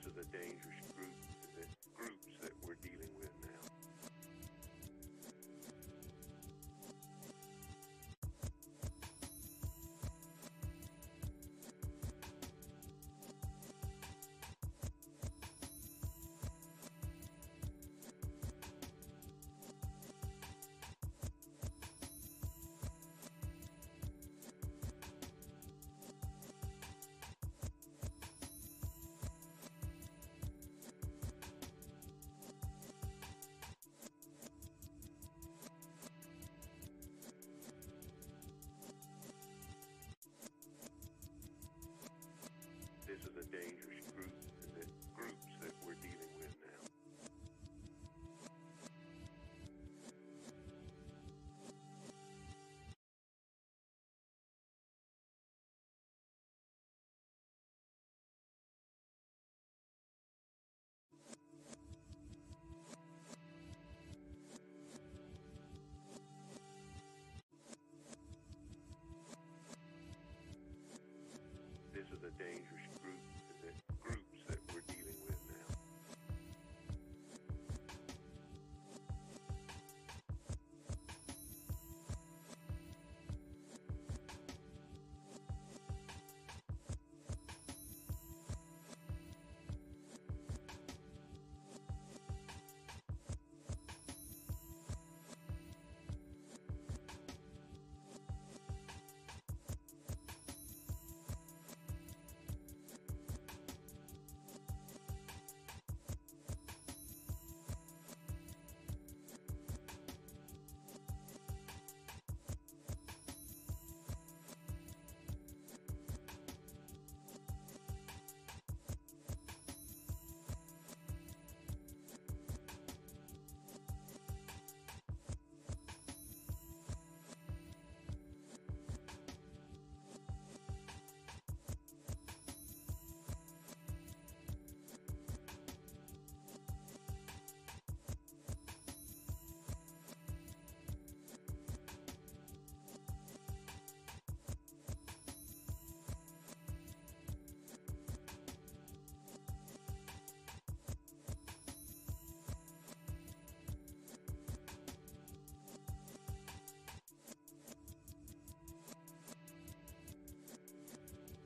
This is a dangerous groups that we're dealing with now. This is a dangerous groups that we're dealing with now. This is a dangerous groups that we're dealing with now.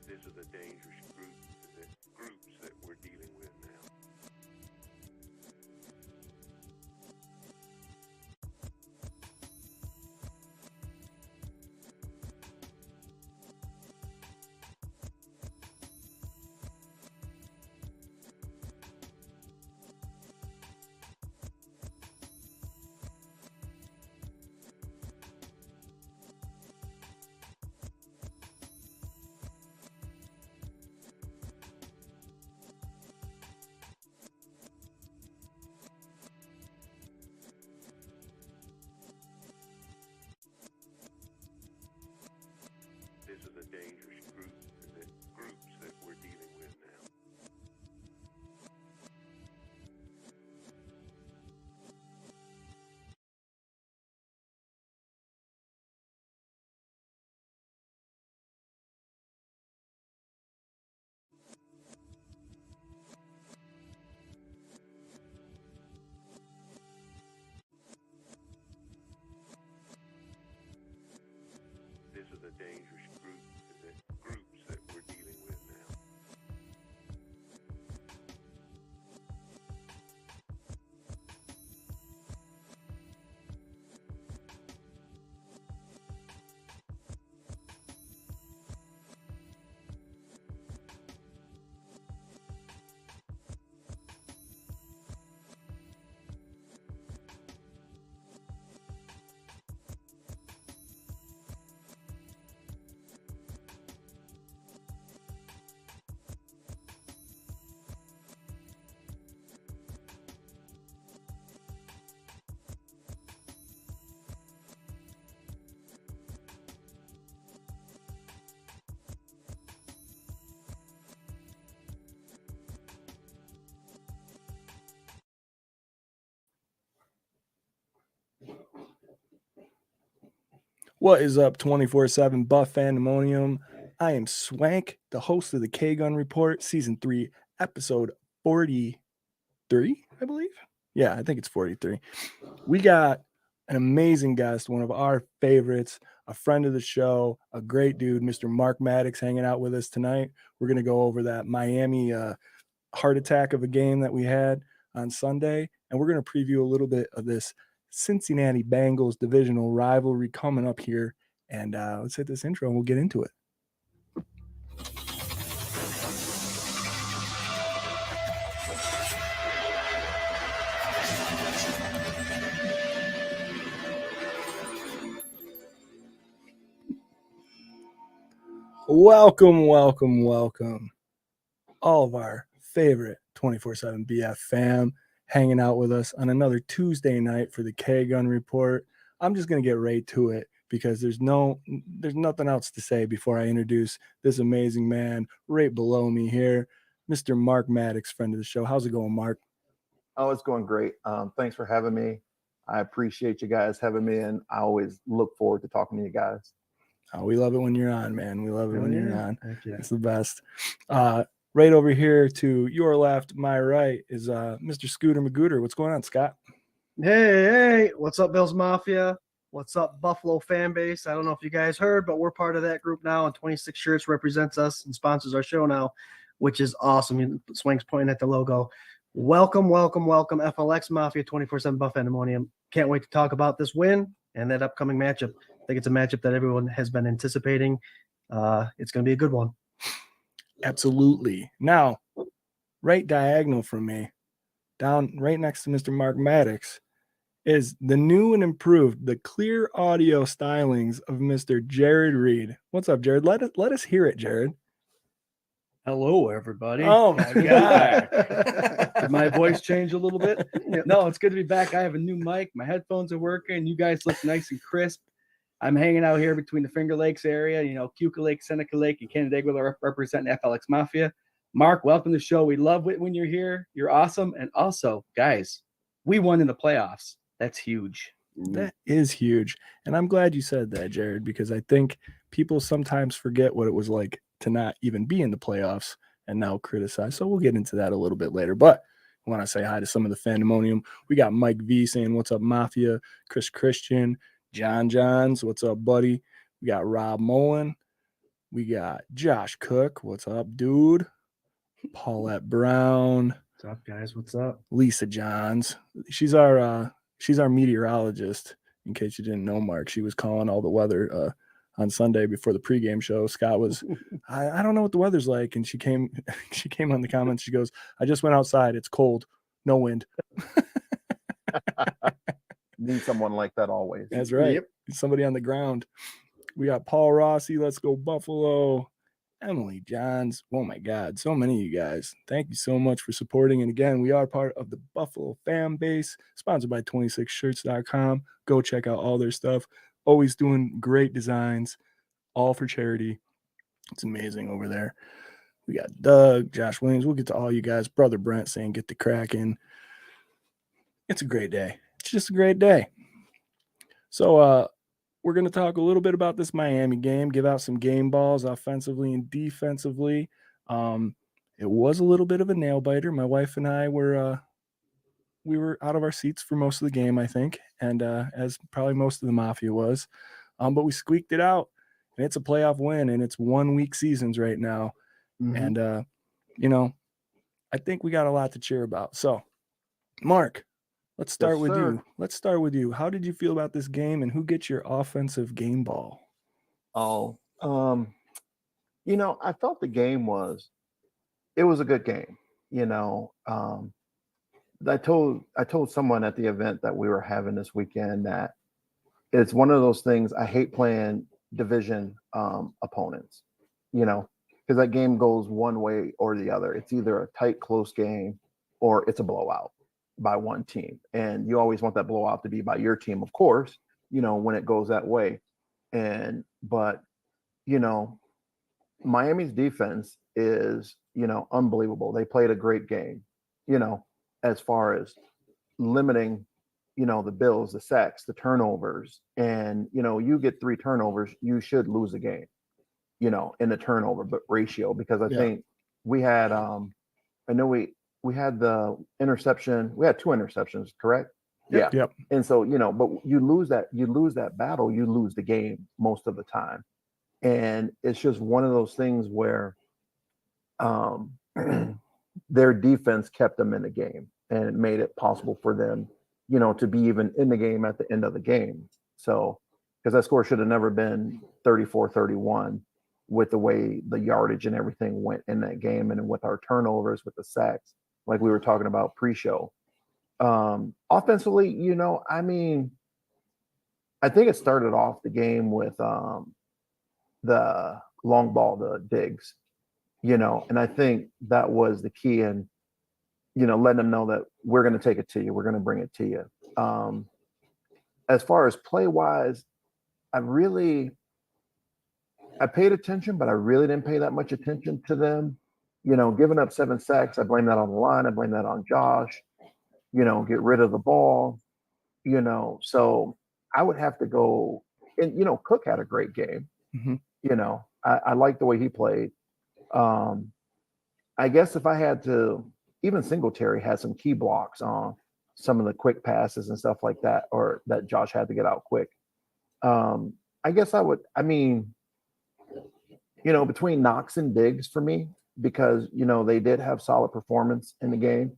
This is a dangerous groups that we're dealing with now. This is a dangerous groups that we're dealing with now. This is a dangerous groups that we're dealing with now. What is up, 24/7 Buff Fandemonium? I am Swank, the host of the K-Gun Report, Season 3, Episode 43, I believe. Yeah, I think it's 43. We got an amazing guest, one of our favorites, a friend of the show, a great dude, Mr. Mark Maddox, hanging out with us tonight. We're going to go over that Miami heart attack of a game that we had on Sunday, and we're going to preview a little bit of this Cincinnati Bengals divisional rivalry coming up here. And let's hit this intro and we'll get into it. Welcome, welcome, welcome. All of our favorite 24/7 BF fam hanging out with us on another Tuesday night for the K-Gun Report. I'm just going to get right to it because there's nothing else to say before I introduce this amazing man right below me here, Mr. Mark Maddox, friend of the show. How's it going, Mark? Oh, it's going great. Thanks for having me. I appreciate you guys having me, and I always look forward to talking to you guys. Oh, we love it when you're on, man. We love it when you're on. Yeah. It's the best. Right over here to your left, my right, is Mr. Scooter Magooter. What's going on, Scott? Hey, what's up, Bills Mafia? What's up, Buffalo fan base? I don't know if you guys heard, but we're part of that group now, and 26 Shirts represents us and sponsors our show now, which is awesome. Swank's pointing at the logo. Welcome, FLX Mafia 24/7 Buff Pandemonium. Can't wait to talk about this win and that upcoming matchup. I think it's a matchup that everyone has been anticipating. It's going to be a good one. Absolutely. Now, right diagonal from me, down right next to Mr. Mark Maddox, is the new and improved, the clear audio stylings of Mr. Jarrod Reed. What's up, Jarrod? Let us hear it, Jarrod. Hello, everybody. Oh, my God. Did my voice change a little bit? No, it's good to be back. I have a new mic. My headphones are working. You guys look nice and crisp. I'm hanging out here between the Finger Lakes area, Cuca Lake, Seneca Lake, and Canandaigua representing FLX Mafia. Mark, welcome to the show. We love it when you're here. You're awesome. And also, guys, we won in the playoffs. That's huge. That is huge. And I'm glad you said that, Jarrod, because I think people sometimes forget what it was like to not even be in the playoffs and now criticize. So we'll get into that a little bit later. But I want to say hi to some of the Fandemonium. We got Mike V saying, "What's up, Mafia?" Chris Christian, John Johns, "What's up, buddy?" We got Rob Mullen. We got Josh Cook, "What's up, dude?" Paulette Brown. What's up, guys? What's up? Lisa Johns. She's our meteorologist, in case you didn't know, Mark. She was calling all the weather on Sunday before the pregame show. Scott was, I don't know what the weather's like. And she came on the comments. She goes, "I just went outside. It's cold. No wind." Need someone like that always. That's right. Yep. Somebody on the ground. We got Paul Rossi. "Let's go Buffalo." Emily Johns. Oh my God. So many of you guys. Thank you so much for supporting. And again, we are part of the Buffalo fan base, sponsored by 26shirts.com. Go check out all their stuff. Always doing great designs, all for charity. It's amazing over there. We got Doug, Josh Williams. We'll get to all you guys. Brother Brent saying, "Get the crack in." It's a great day. It's just a great day. So we're going to talk a little bit about this Miami game, give out some game balls offensively and defensively. It was a little bit of a nail biter. My wife and I were we were out of our seats for most of the game, I think, and as probably most of the Mafia was. But we squeaked it out, and it's a playoff win, and it's 1 week seasons right now. Mm-hmm. And, I think we got a lot to cheer about. So, Mark, let's start with you. Let's start with you. How did you feel about this game, and who gets your offensive game ball? Oh, I felt the game was a good game. I told someone at the event that we were having this weekend that it's one of those things. I hate playing division opponents, because that game goes one way or the other. It's either a tight, close game or it's a blowout by one team. And you always want that blowout to be by your team, of course, when it goes that way. But Miami's defense is, unbelievable. They played a great game, as far as limiting, the Bills, the sacks, the turnovers. And, you get 3 turnovers, you should lose a game, in the turnover ratio, because I think we had, I know we we had the interception. We had 2 interceptions, correct? Yeah. Yep. And so, but you lose that battle, you lose the game most of the time. And it's just one of those things where their defense kept them in the game and made it possible for them, to be even in the game at the end of the game. So, because that score should have never been 34-31 with the way the yardage and everything went in that game, and with our turnovers, with the sacks, like we were talking about pre-show. Offensively, I mean, I think it started off the game with the long ball, the Diggs, and I think that was the key in, letting them know that we're going to take it to you. We're going to bring it to you. As far as play wise, I paid attention, but I really didn't pay that much attention to them. Giving up 7 sacks, I blame that on the line. I blame that on Josh. Get rid of the ball. So I would have to go. And Cook had a great game. Mm-hmm. I like the way he played. I guess if I had to, even Singletary had some key blocks on some of the quick passes and stuff like that, or that Josh had to get out quick. I guess I would, between Knox and Diggs for me, because, they did have solid performance in the game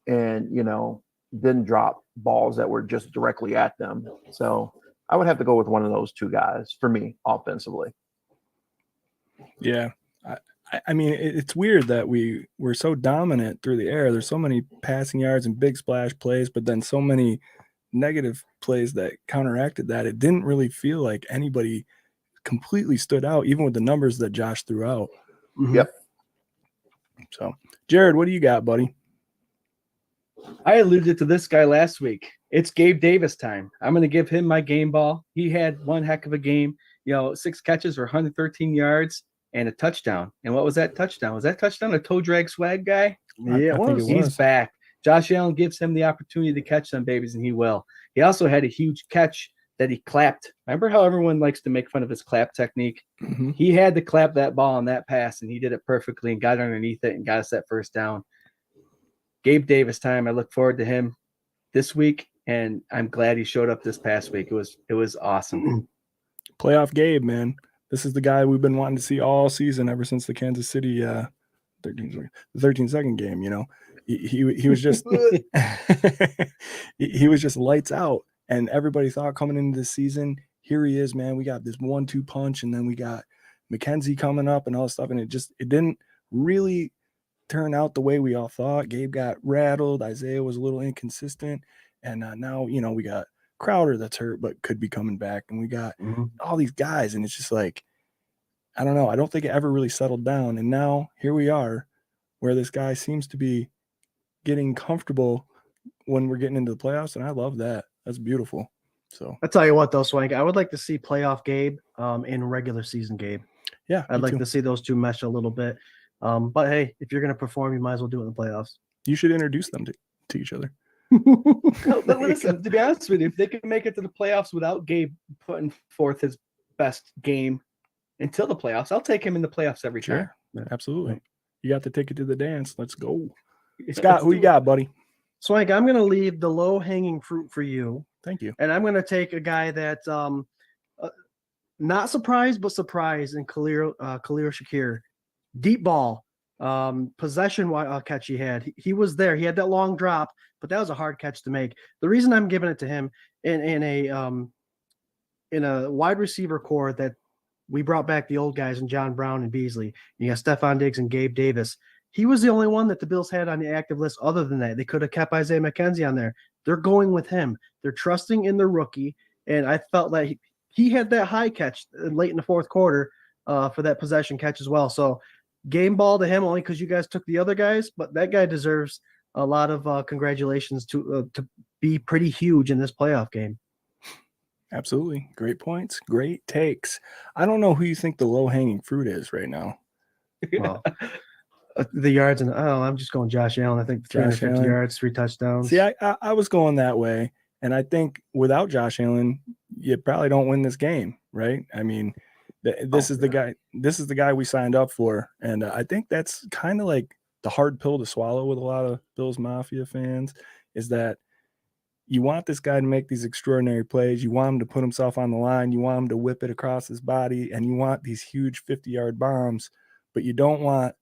and, didn't drop balls that were just directly at them. So I would have to go with one of those 2 guys for me offensively. Yeah. I mean, it's weird that we're so dominant through the air. There's so many passing yards and big splash plays, but then so many negative plays that counteracted that. It didn't really feel like anybody completely stood out, even with the numbers that Josh threw out. Mm-hmm. Yep. So, Jarrod, what do you got, buddy? I alluded to this guy last week. It's Gabe Davis time. I'm going to give him my game ball. He had one heck of a game. 6 catches for 113 yards and a touchdown. And what was that touchdown? Was that touchdown a toe drag swag guy? Yeah, I think it was. He's back. Josh Allen gives him the opportunity to catch some babies, and he will. He also had a huge catch that he clapped. Remember how everyone likes to make fun of his clap technique? Mm-hmm. He had to clap that ball on that pass, and he did it perfectly and got underneath it and got us that first down. Gabe Davis time. I look forward to him this week, and I'm glad he showed up this past week. It was awesome. Playoff Gabe, man. This is the guy we've been wanting to see all season, ever since the Kansas City 13-second game. He was just he was just lights out, and everybody thought coming into this season, here he is, man. We got this 1-2 punch, and then we got McKenzie coming up and all this stuff, and it didn't really turn out the way we all thought. Gabe got rattled. Isaiah was a little inconsistent, and now we got Crowder that's hurt but could be coming back, and we got all these guys, and it's just like, I don't know. I don't think it ever really settled down, and now here we are, where this guy seems to be getting comfortable when we're getting into the playoffs, and I love that. That's beautiful. So I tell you what, though, Swank, I would like to see playoff Gabe in regular season Gabe. Yeah, I'd like to see those 2 mesh a little bit. But hey, if you're going to perform, you might as well do it in the playoffs. You should introduce them to each other. No, but listen, to be honest with you, if they can make it to the playoffs without Gabe putting forth his best game until the playoffs, I'll take him in the playoffs every time. Sure, absolutely. You got the ticket to the dance. Let's go. Scott, who you got, buddy? Swank, I'm going to leave the low-hanging fruit for you. Thank you. And I'm going to take a guy that not surprised, but surprised in Khalil Shakir. Deep ball, possession catch he had. He was there. He had that long drop, but that was a hard catch to make. The reason I'm giving it to him in a wide receiver core that we brought back the old guys in John Brown and Beasley. You got Stephon Diggs and Gabe Davis. He was the only one that the Bills had on the active list. Other than that, they could have kept Isaiah McKenzie on there. They're going with him. They're trusting in their rookie, and I felt that he had that high catch late in the fourth quarter for that possession catch as well. So game ball to him, only because you guys took the other guys, but that guy deserves a lot of congratulations to be pretty huge in this playoff game. Absolutely. Great points. Great takes. I don't know who you think the low-hanging fruit is right now. Well, the yards, and I'm just going Josh Allen. I think 350 yards, 3 touchdowns. See, I was going that way, and I think without Josh Allen, you probably don't win this game, right? I mean, this is the guy we signed up for, and I think that's kind of like the hard pill to swallow with a lot of Bills Mafia fans is that you want this guy to make these extraordinary plays. You want him to put himself on the line. You want him to whip it across his body, and you want these huge 50-yard bombs, but you don't want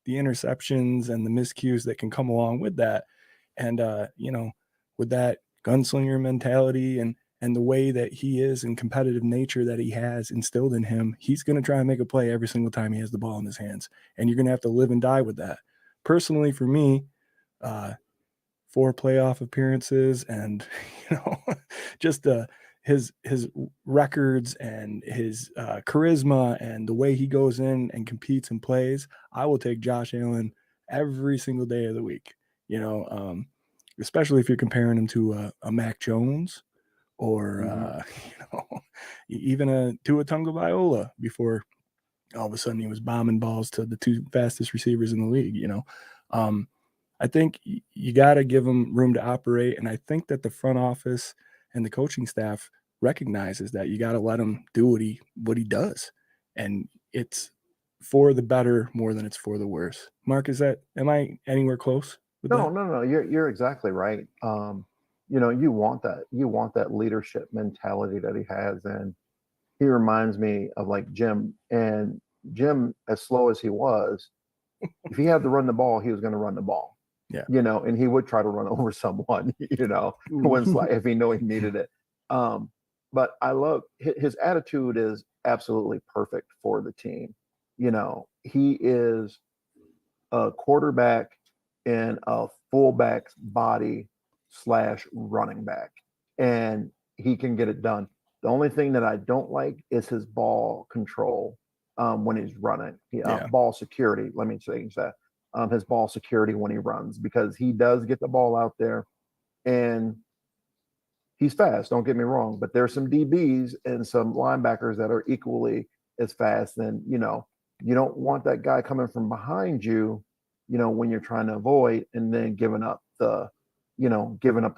the interceptions and the miscues that can come along with that. And, with that gunslinger mentality and the way that he is and competitive nature that he has instilled in him, he's going to try and make a play every single time he has the ball in his hands. And you're going to have to live and die with that. Personally, for me, 4 playoff appearances and, just his records and his charisma and the way he goes in and competes and plays, I will take Josh Allen every single day of the week, especially if you're comparing him to a Mac Jones or, even a Tua Tagovailoa before all of a sudden he was bombing balls to the 2 fastest receivers in the league, I think you got to give him room to operate. And I think that the front office and the coaching staff recognizes that you got to let him do what he does. And it's for the better more than it's for the worse. Mark, am I anywhere close with that? No. You're exactly right. You want that leadership mentality that he has. And he reminds me of like Jim, and Jim, as slow as he was, if he had to run the ball, he was going to run the ball. Yeah. And he would try to run over someone, if he knew he needed it. But I love his attitude is absolutely perfect for the team. He is a quarterback in a fullback's body / running back, and he can get it done. The only thing that I don't like is his ball control when he's running. Ball security. Let me change that. His ball security when he runs, because he does get the ball out there and he's fast. Don't get me wrong, but there's some DBs and some linebackers that are equally as fast. And, you don't want that guy coming from behind you, when you're trying to avoid and then giving up the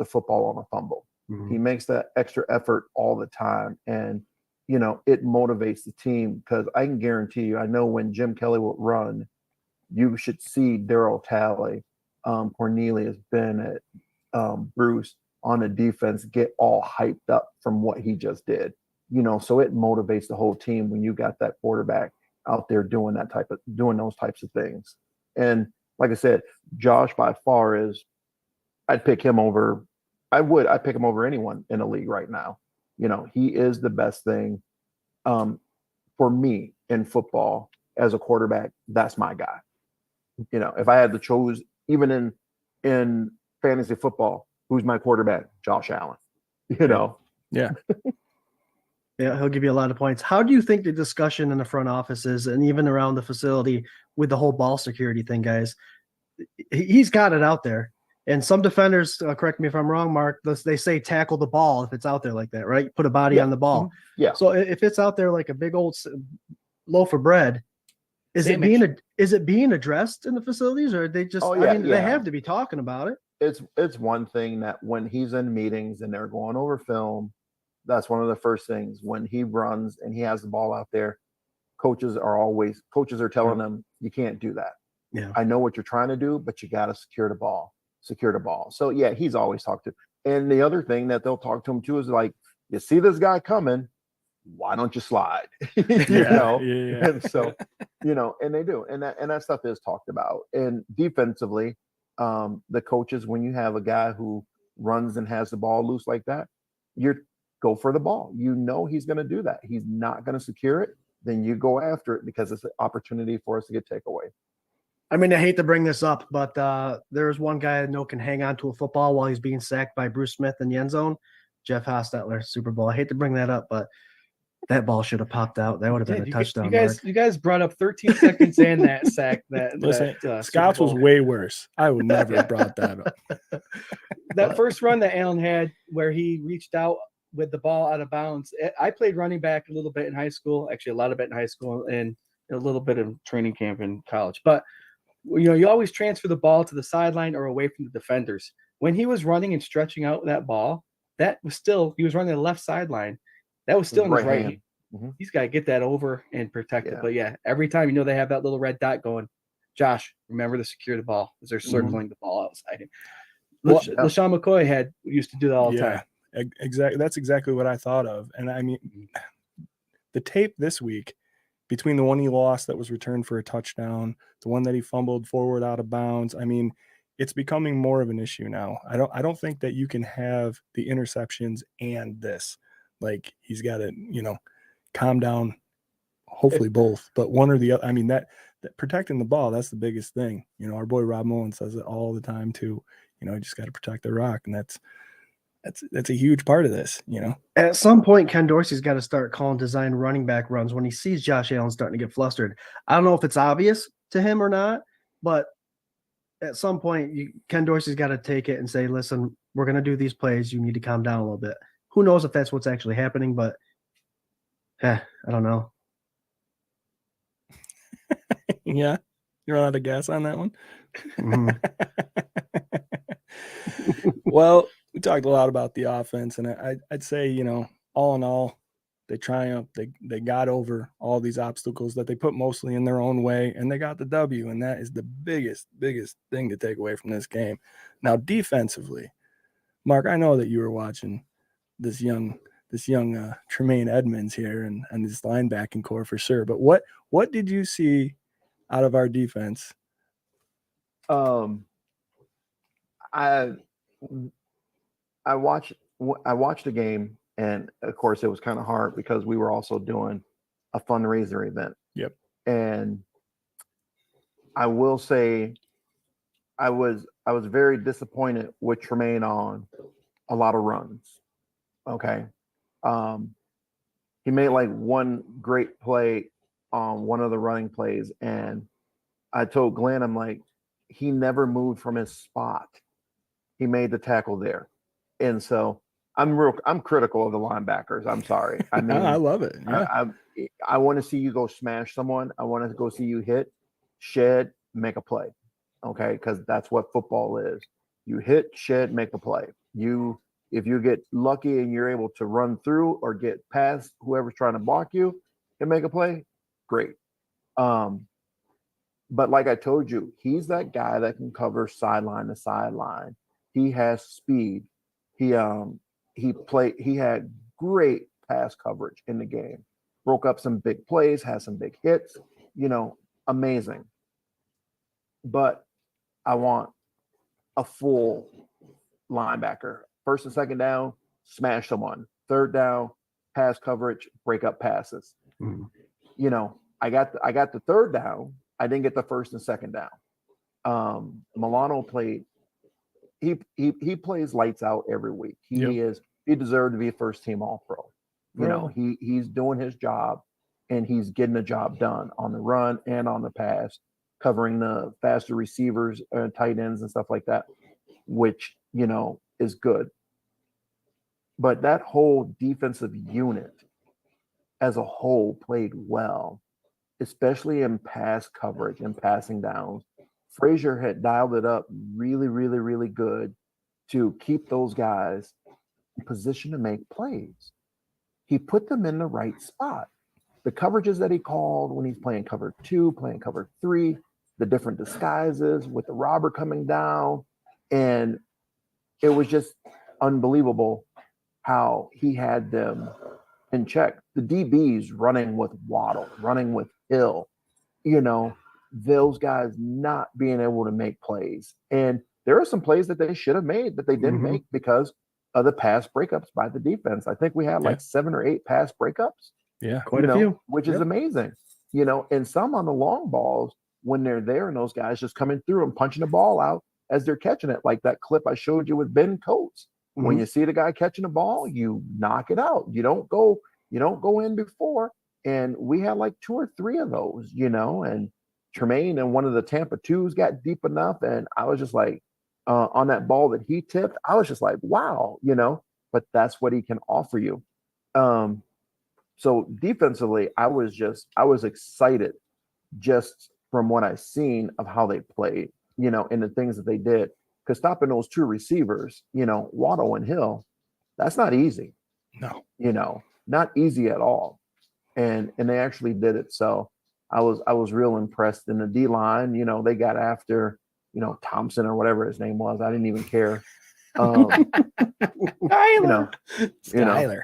football on a fumble. Mm-hmm. He makes that extra effort all the time. And, it motivates the team, because I can guarantee you, I know when Jim Kelly would run, you should see Daryl Talley, Cornelius Bennett, Bruce on the defense get all hyped up from what he just did. So it motivates the whole team when you got that quarterback out there doing those types of things. And like I said, Josh by far I'd pick him over anyone in the league right now. He is the best thing for me in football as a quarterback. That's my guy. If I had to choose, even in fantasy football, who's my quarterback? Josh Allen. Yeah. Yeah, he'll give you a lot of points. How do you think the discussion in the front office is, and even around the facility with the whole ball security thing, guys? He's got it out there. And some defenders, correct me if I'm wrong, Mark, they say tackle the ball if it's out there like that, right? Put a body on the ball. Yeah. So if it's out there like a big old loaf of bread, is it being addressed in the facilities, or are they just? They have to be talking about it. It's one thing that when he's in meetings and they're going over film, that's one of the first things. When he runs and he has the ball out there, coaches are telling him, you can't do that. Yeah, I know what you're trying to do, but you got to secure the ball. So yeah, he's always talked to. And the other thing that they'll talk to him too is like, you see this guy coming, why don't you slide? Yeah. And so, and they do. And that stuff is talked about. And defensively, the coaches, when you have a guy who runs and has the ball loose like that, you go for the ball. He's going to do that. He's not going to secure it. Then you go after it, because it's an opportunity for us to get takeaway. I mean, I hate to bring this up, but there's one guy I know can hang on to a football while he's being sacked by Bruce Smith in the end zone. Jeff Hostetler, Super Bowl. I hate to bring that up, but that ball should have popped out. That would have been a touchdown. You guys brought up 13 seconds and that sack. Scott's was way worse. I would never have brought that up. That first run that Allen had, where he reached out with the ball out of bounds. I played running back a little bit in high school, actually a lot of it in high school, and a little bit of training camp in college. But you always transfer the ball to the sideline or away from the defenders. When he was running and stretching out that ball, he was running the left sideline. That was still in his right hand. Mm-hmm. He's got to get that over and protect it. But yeah, every time they have that little red dot going, Josh, remember to secure the ball as they're circling the ball outside him. Well, LaShawn McCoy used to do that all the time. Exactly. That's exactly what I thought of. And I mean, the tape this week, between the one he lost that was returned for a touchdown, the one that he fumbled forward out of bounds, I mean, it's becoming more of an issue now. I don't think that you can have the interceptions and this. Like, he's got to, calm down. Hopefully both, but one or the other. I mean, that protecting the ball, that's the biggest thing. Our boy Rob Mullen says it all the time too. You just got to protect the rock, and that's a huge part of this. At some point, Ken Dorsey's got to start calling design running back runs when he sees Josh Allen starting to get flustered. I don't know if it's obvious to him or not, but at some point, Ken Dorsey's got to take it and say, listen, we're going to do these plays. You need to calm down a little bit. Who knows if that's what's actually happening, but I don't know. Yeah. You're out of gas on that one. Mhm. Well, we talked a lot about the offense, and I'd say, all in all, they triumphed. They got over all these obstacles that they put mostly in their own way, and they got the W, and that is the biggest thing to take away from this game. Now, defensively, Mark, I know that you were watching this young Tremaine Edmonds here and his linebacking core for sure. But what did you see out of our defense? I watched the game, and of course it was kind of hard because we were also doing a fundraiser event. Yep. And I will say I was very disappointed with Tremaine on a lot of runs. Okay. He made like one great play on one of the running plays, and I told Glenn, I'm like, he never moved from his spot. He made the tackle there. And so I'm critical of the linebackers. I'm sorry. I mean, I love it. Yeah. I want to see you go smash someone. I want to go see you hit, shed, make a play. Okay. Because that's what football is. You hit, shed, make a play. If you get lucky and you're able to run through or get past whoever's trying to block you and make a play, great. But like I told you, he's that guy that can cover sideline to sideline. He has speed. He had great pass coverage in the game. Broke up some big plays, had some big hits, amazing. But I want a full linebacker. First and second down, smash someone. Third down, pass coverage, break up passes. Mm-hmm. I got the third down. I didn't get the first and second down. Milano played. He plays lights out every week. He deserved to be a first team All-Pro. He's doing his job, and he's getting the job done on the run and on the pass, covering the faster receivers, tight ends, and stuff like that, which is good. But that whole defensive unit as a whole played well, especially in pass coverage and passing downs. Frazier had dialed it up really, really, really good to keep those guys in position to make plays. He put them in the right spot. The coverages that he called when he's playing cover 2, playing cover 3, the different disguises with the robber coming down. And it was just unbelievable how he had them in check. The DBs running with Waddle, running with Hill, those guys not being able to make plays. And there are some plays that they should have made that they didn't make because of the pass breakups by the defense. I think we had like 7 or 8 pass breakups. Yeah, quite a few, which is amazing. And some on the long balls when they're there and those guys just coming through and punching the ball out as they're catching it, like that clip I showed you with Ben Coates. Mm-hmm. When you see the guy catching the ball, you knock it out. You don't go in before. And we had like 2 or 3 of those, and Tremaine and one of the Tampa 2s got deep enough. And I was just like, on that ball that he tipped, I was just like, wow, but that's what he can offer you. So defensively, I was excited just from what I seen of how they played, and the things that they did. Because stopping those 2 receivers, Waddle and Hill, that's not easy. No. Not easy at all. And they actually did it. So I was real impressed in the D line. You know, they got after, you know, Thompson or whatever his name was. I didn't even care. You know, Skyler.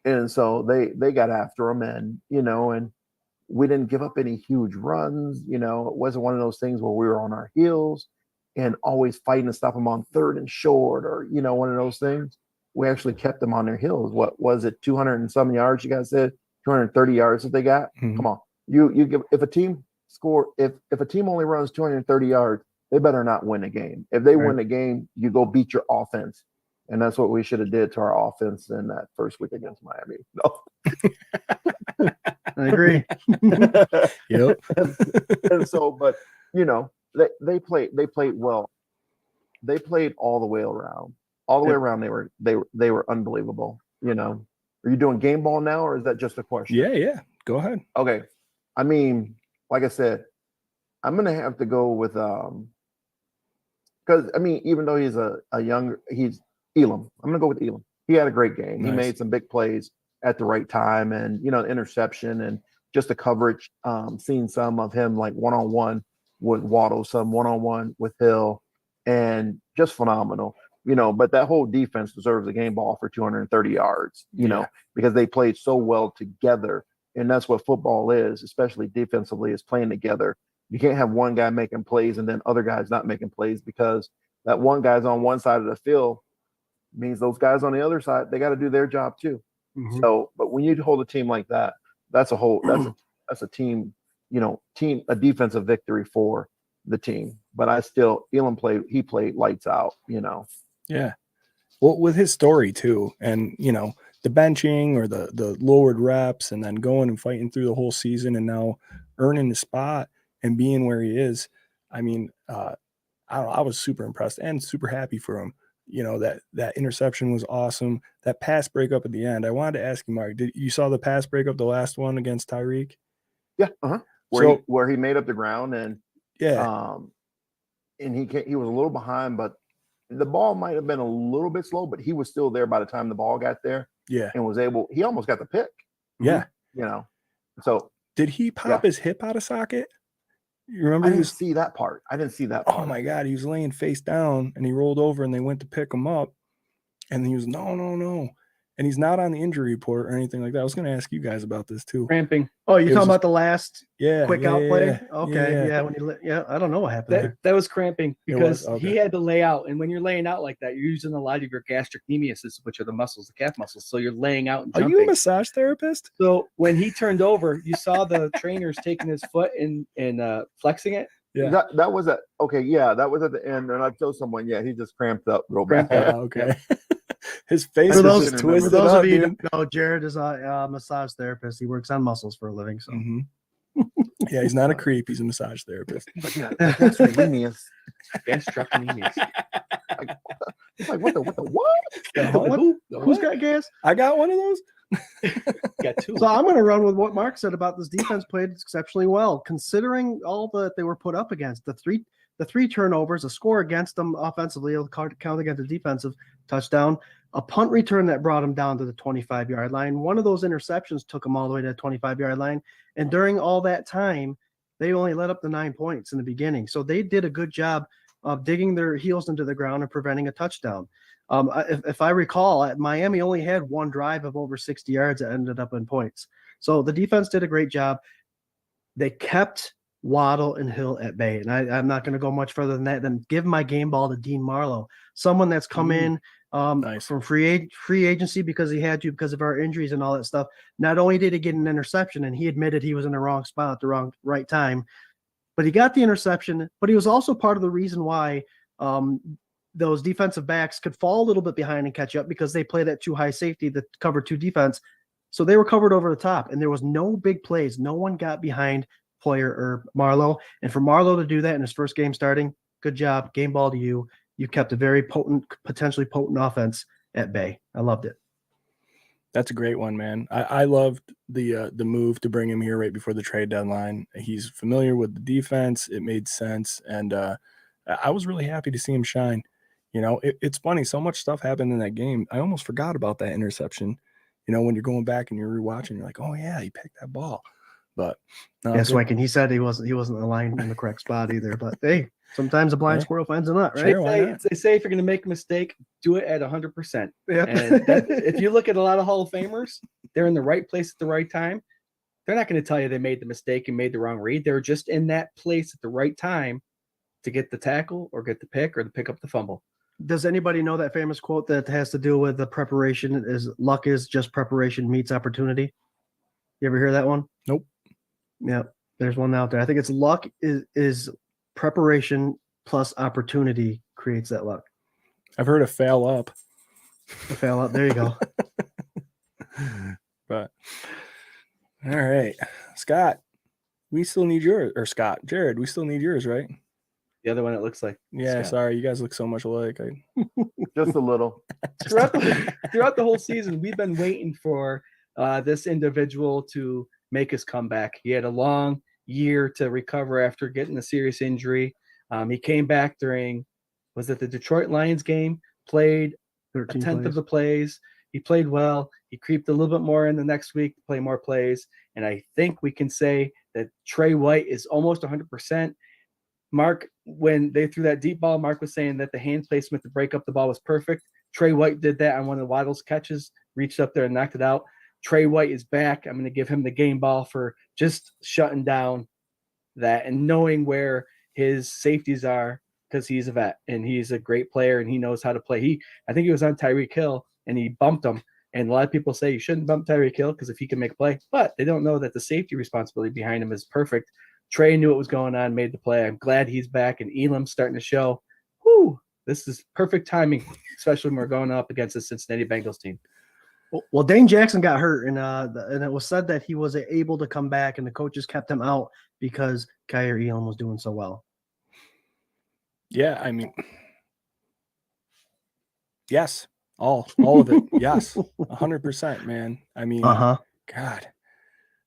and so they got after him, and you know, and we didn't give up any huge runs. You know, it wasn't one of those things where we were on our heels and always fighting to stop them on 3rd and short, or you know, one of those things. We actually kept them on their heels. What was it, 200 and some yards? You guys said 230 yards that they got. Mhm. Come on, you give if a team only runs 230 yards, they better not win the game. If they win the game, you go beat your offense. And that's what we should have did to our offense in that first week against Miami. No. I agree. Yep. And so, but you know, they played well. They played all the way around. All the way around, they were unbelievable. You know, are you doing game ball now, or is that just a question? Yeah. Go ahead. Okay. I mean, like I said, I'm gonna have to go with because I mean, even though he's he's Elam. I'm gonna go with Elam. He had a great game. Nice. He made some big plays at the right time, and you know, the interception and just the coverage. Seeing some of him like one-on-one with Waddle, some one-on-one with Hill, and just phenomenal. You know, but that whole defense deserves a game ball for 230 yards. You know, because they played so well together, and that's what football is, especially defensively, is playing together. You can't have one guy making plays and then other guys not making plays, because that one guy's on one side of the field means those guys on the other side, they got to do their job too. Mhm. So, but when you hold a team like that, that's a team, you know, a defensive victory for the team. But Elam played lights out, you know. Yeah. Well, with his story too, and you know, the benching or the lowered reps, and then going and fighting through the whole season, and now earning the spot and being where he is. I mean, I was super impressed and super happy for him. You know, that interception was awesome. That pass breakup at the end. I wanted to ask you, Mark, did you saw the pass breakup, the last one against Tyreek? Yeah. Where he made up the ground, and yeah, and he was a little behind, but the ball might have been a little bit slow, but he was still there by the time the ball got there. Yeah. And he almost got the pick. Yeah. You know. So did he pop his hip out of socket? You remember? I didn't see that part. Oh my God. He was laying face down and he rolled over and they went to pick him up. And he was, no. And he's not on the injury report or anything like that. I was going to ask you guys about this too. Cramping. Oh, you're talking about the last quick out play? Yeah, Okay. Yeah. When I don't know what happened there. That was cramping because Okay. he had to lay out. And when you're laying out like that, you're using a lot of your gastrocnemiuses, which are the muscels, the calf muscles. So you're laying out and Are jumping. you a massage therapist? So when he turned over, you saw the trainers taking his foot and flexing it. Yeah. That was at that was at the end, and I told someone, he just cramped up real bad. Okay. His face For was those- just for twisted For those up, of you who dude. don't know, Jarrod is a massage therapist. He works on muscles for a living. So Mhm. Yeah, he's not a creep. He's a massage therapist. But yeah, that's genius. Gastrocnemius. It's like what? who's got gas? I got one of those. Got two. So I'm going to run with what Mark said about this defense played exceptionally well, considering all that they were put up against. The three turnovers, a score against them offensively, it'll count against a defensive touchdown, a punt return that brought them down to the 25-yard line. One of those interceptions took them all the way to the 25-yard line. And during all that time, they only let up the 9 points in the beginning. So they did a good job of digging their heels into the ground and preventing a touchdown. If I recall, Miami only had one drive of over 60 yards that ended up in points. So the defense did a great job. They kept Waddle and Hill at bay. And I'm not going to go much further than that. Then give my game ball to Dean Marlowe, someone that's come in Nice. from free agency because he had to because of our injuries and all that stuff. Not only did he get an interception, and he admitted he was in the wrong spot at the right time, but he got the interception. But he was also part of the reason why those defensive backs could fall a little bit behind and catch up, because they play that too high safety, the cover two defense. So they were covered over the top, and there was no big plays. No one got behind Poyer or Marlowe. And for Marlowe to do that in his first game starting, good job. Game ball to you. You kept a very potentially potent offense at bay. I loved it. That's a great one, man. I loved the move to bring him here right before the trade deadline. He's familiar with the defense. It made sense. And I was really happy to see him shine. You know, it's funny. So much stuff happened in that game. I almost forgot about that interception. You know, when you're going back and you're rewatching, you're like, oh, yeah, he picked that ball. But no, Yeah, good. Swank, and he said he wasn't aligned in the correct spot either. But hey, sometimes a blind Hey, squirrel finds a nut, right? sure, why not? They say if you're going to make a mistake, do it at 100%. Yep. And if you look at a lot of Hall of Famers, they're in the right place at the right time. They're not going to tell you they made the mistake and made the wrong read. They're just in that place at the right time to get the tackle or get the pick or to pick up the fumble. Does anybody know that famous quote that has to do with the preparation is luck is just preparation meets opportunity? You ever hear that one? Nope. Yeah, there's one out there. I think it's luck is preparation plus opportunity creates that luck. I've heard of fail up. A fail out. There you go. But all right, Scott, we still need yours, or Scott, Jarrod, we still need yours, right? The other one, it looks like. Yeah, Scott. sorry, you guys look so much alike. Just a little. Throughout the whole season, we've been waiting for this individual to make his comeback. He had a long year to recover after getting a serious injury. He came back during, was it the Detroit Lions game? Played a 10th of the plays. He played well. He creeped a little bit more in the next week to play more plays. And I think we can say that Trey White is almost 100%. Mark, when they threw that deep ball, Mark was saying that the hand placement to break up the ball was perfect. Trey White did that on one of Waddle's catches, reached up there and knocked it out. Trey White is back. I'm going to give him the game ball for just shutting down that and knowing where his safeties are, because he's a vet and he's a great player and he knows how to play. I think he was on Tyreek Hill and he bumped him. And a lot of people say you shouldn't bump Tyreek Hill because if he can make a play, but they don't know that the safety responsibility behind him is perfect. Trey knew what was going on, made the play. I'm glad he's back, and Elam's starting to show, whoo, this is perfect timing, especially when we're going up against the Cincinnati Bengals team. Well, Dane Jackson got hurt, and it was said that he was able to come back, and the coaches kept him out because Kyer Elam was doing so well. Yeah, I mean, yes, all of it. Yes, 100%, man. I mean, God, I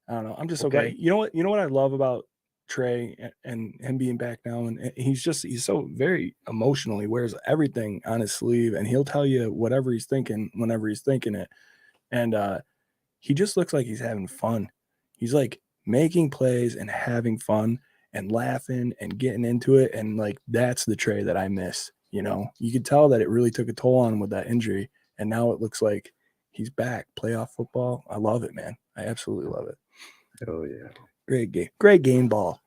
don't know. I'm just so glad. You know what I love about Trey and him being back now, and he's so very emotionally wears everything on his sleeve, and he'll tell you whatever he's thinking whenever he's thinking it, and he just looks like he's having fun. He's like making plays and having fun and laughing and getting into it, and like that's the Trey that I miss. You know, you could tell that it really took a toll on him with that injury, and now it looks like he's back. Playoff football, I love it, man. I absolutely love it. Oh yeah. Great game ball,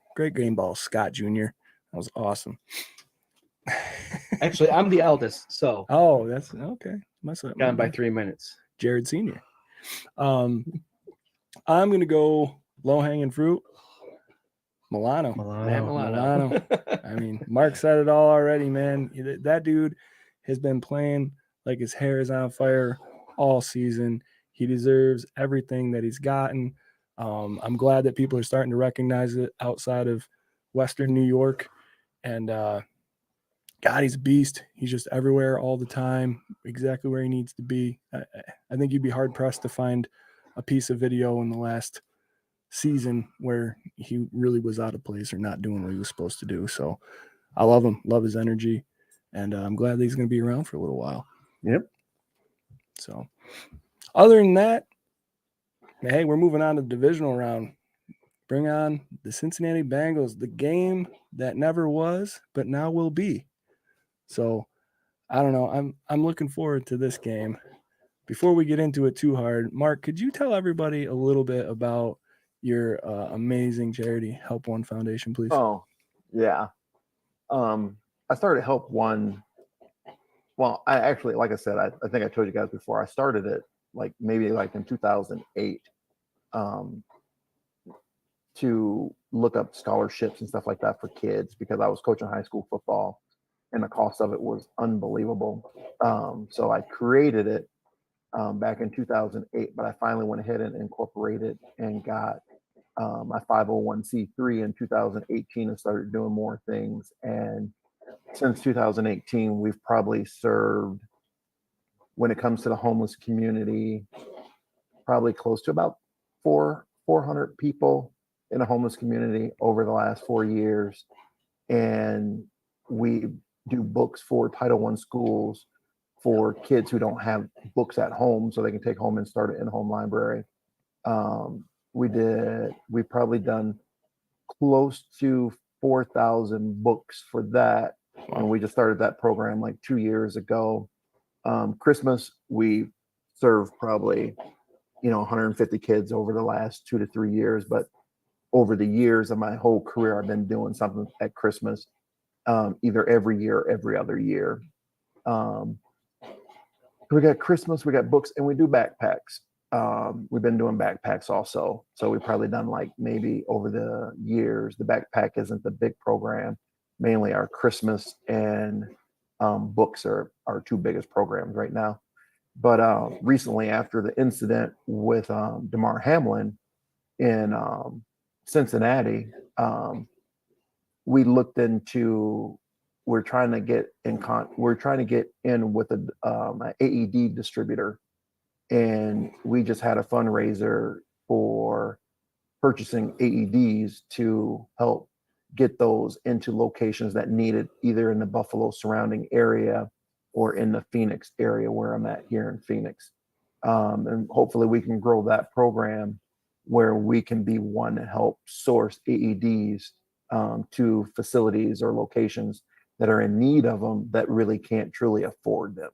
Scott Jr. That was awesome. Actually, I'm the eldest, so that's okay. Gone by 3 minutes. Jarrod Sr. I'm gonna go low hanging fruit. Matt Milano. I mean, Mark said it all already, man. That dude has been playing like his hair is on fire all season. He deserves everything that he's gotten. I'm glad that people are starting to recognize it outside of Western New York. And God, he's a beast. He's just everywhere all the time, exactly where he needs to be. I think you'd be hard-pressed to find a piece of video in the last season where he really was out of place or not doing what he was supposed to do. So I love him, love his energy, and I'm glad that he's going to be around for a little while. Yep. So other than that, hey, we're moving on to the divisional round. Bring on the Cincinnati Bengals, the game that never was, but now will be. So I don't know. I'm looking forward to this game. Before we get into it too hard, Mark, could you tell everybody a little bit about your amazing charity, Help One Foundation, please? Oh, yeah. I started Help One. Well, I actually, like I said, I think I told you guys before, I started it maybe in 2008 to look up scholarships and stuff like that for kids because I was coaching high school football and the cost of it was unbelievable. So I created it back in 2008, but I finally went ahead and incorporated and got my 501c3 in 2018 and started doing more things. And since 2018, we've probably served, when it comes to the homeless community, probably close to about 400 people in the homeless community over the last 4 years. And we do books for Title I schools for kids who don't have books at home, so they can take home and start an in-home library. we probably done close to 4,000 books for that. And we just started that program like 2 years ago. Christmas, we served probably, 150 kids over the last 2 to 3 years. But over the years of my whole career, I've been doing something at Christmas, either every year or every other year. We got Christmas, we got books, and we do backpacks. We've been doing backpacks also. So we've probably done like maybe over the years, the backpack isn't the big program. Mainly our Christmas and books are our two biggest programs right now. But recently, after the incident with Damar Hamlin in Cincinnati, we looked into we're trying to get in with an AED distributor, and we just had a fundraiser for purchasing AEDs to help get those into locations that need it, either in the Buffalo surrounding area or in the Phoenix area where I'm at here in Phoenix. And hopefully we can grow that program where we can be one to help source AEDs to facilities or locations that are in need of them that really can't truly afford them.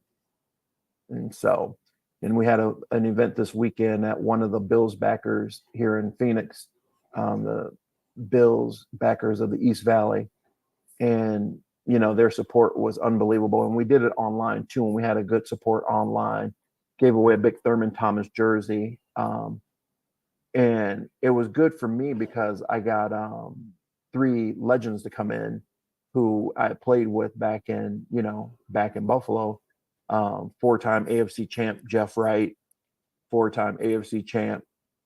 And we had an event this weekend at one of the Bills backers here in Phoenix, the Bills backers of the East Valley. And, their support was unbelievable. And we did it online too. And we had a good support online, gave away a big Thurman Thomas jersey. And it was good for me because I got 3 legends to come in who I played with back in Buffalo. 4-time AFC champ Jeff Wright, 4-time AFC champ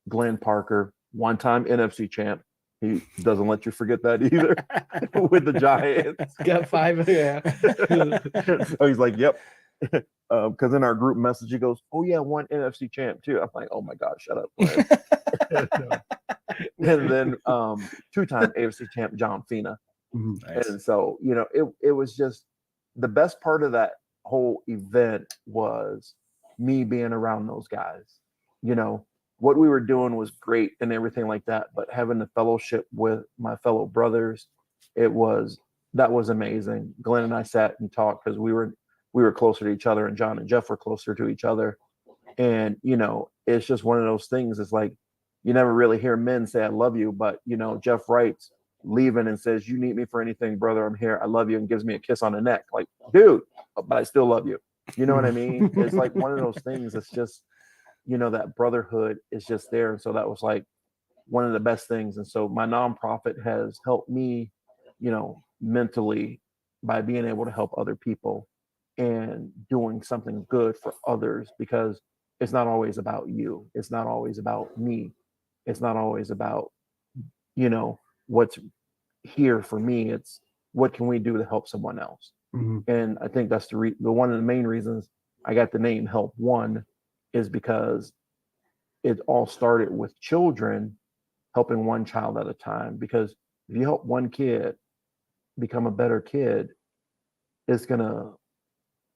Glenn Parker, 1-time NFC champ. He doesn't let you forget that either with the Giants. Got 5, yeah. So he's like, yep. Because in our group message, he goes, oh yeah, 1 NFC champ too. I'm like, oh my God, shut up, Glenn. And then 2-time AFC champ John Fina. Nice. And so, it was just the best part of that whole event was me being around those guys. What we were doing was great and everything like that, but having the fellowship with my fellow brothers, that was amazing. Glenn and I sat and talked because we were closer to each other, and John and Jeff were closer to each other. And it's just one of those things. It's like you never really hear men say I love you, but Jeff Wright's leaving and says, you need me for anything, brother, I'm here, I love you, and gives me a kiss on the neck. Like, dude, but I still love you. You know what I mean? It's like one of those things. It's just, that brotherhood is just there. And so that was like one of the best things. And so my nonprofit has helped me, mentally by being able to help other people and doing something good for others, because it's not always about you. It's not always about me. It's not always about, what's here for me. It's what can we do to help someone else? Mm-hmm. And I think that's the one of the main reasons I got the name Help One is because it all started with children, helping one child at a time. Because if you help one kid become a better kid, it's going to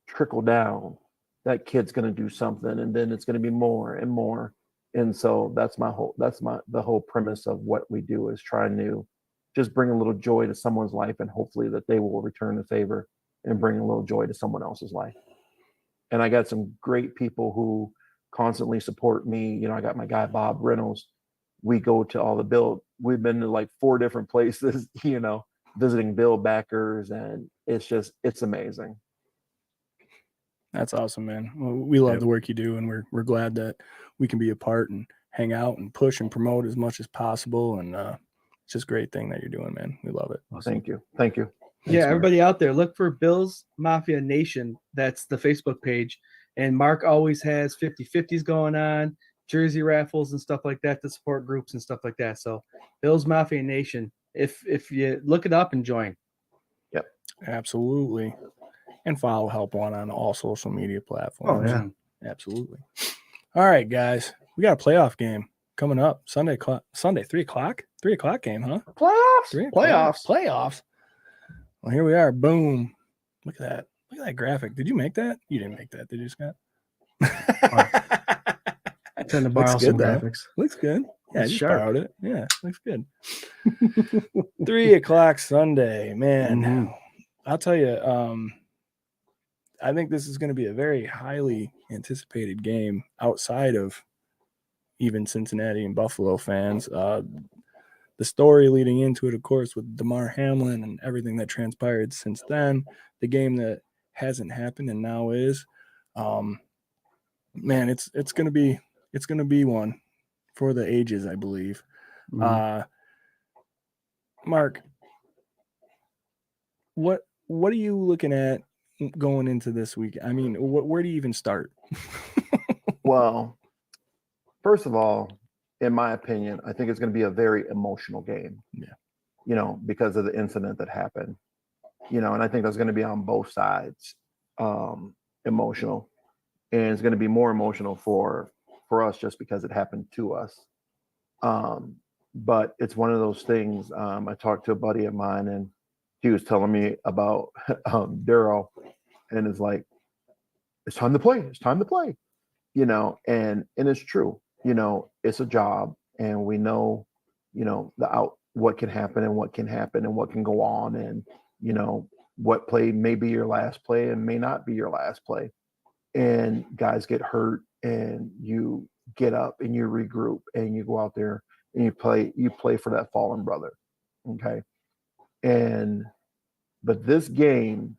trickle down. That kid's going to do something, and then it's going to be more and more. And so that's the whole premise of what we do, is trying to just bring a little joy to someone's life, and hopefully that they will return the favor and bring a little joy to someone else's life. And I got some great people who constantly support me. I got my guy Bob Reynolds. We go to all the Bill. We've been to like 4 different places, visiting Bill backers, and it's amazing. That's awesome, man. Well, we love the work you do, and we're glad that we can be a part and hang out and push and promote as much as possible. And it's just a great thing that you're doing, man. We love it. Thank you. Thanks, Everybody out there, look for Bills Mafia Nation. That's the Facebook page. And Mark always has 50-50s going on, jersey raffles and stuff like that to support groups and stuff like that. So Bills Mafia Nation, if you look it up and join. Yep. Absolutely. And follow Help One on all social media platforms. Oh, yeah. Absolutely. All right, guys. We got a playoff game coming up. Sunday, 3 o'clock? 3 o'clock game, huh? Playoffs. Well, here we are. Boom. Look at that. Look at that graphic. Did you make that? You didn't make that, did you, Scott? Trying to borrow some graphics. Looks good. Yeah, I It's just sharp. borrowed it. Yeah, looks good. 3:00 Sunday, man. Mhm. I'll tell you, I think this is going to be a very highly anticipated game outside of even Cincinnati and Buffalo fans. The story leading into it, of course, with DeMar Hamlin and everything that transpired since then, the game that hasn't happened and now is, man, it's going to be one for the ages, I believe. Mhm. Mark, what are you looking at going into this week? I mean, where do you even start? Well, first of all, in my opinion, I think it's going to be a very emotional game. Yeah. You know, because of the incident that happened. You know, and I think that's going to be on both sides, emotional, and it's going to be more emotional for us just because it happened to us. But it's one of those things. I talked to a buddy of mine, and he was telling me about Daryl, and it's like, it's time to play. It's time to play. You know, and it's true. You know, it's a job, and we know, you know, what can happen and what can happen and what can go on, and you know what play may be your last play and may not be your last play, and guys get hurt, and you get up and you regroup and you go out there and you play for that fallen brother. Okay. And but this game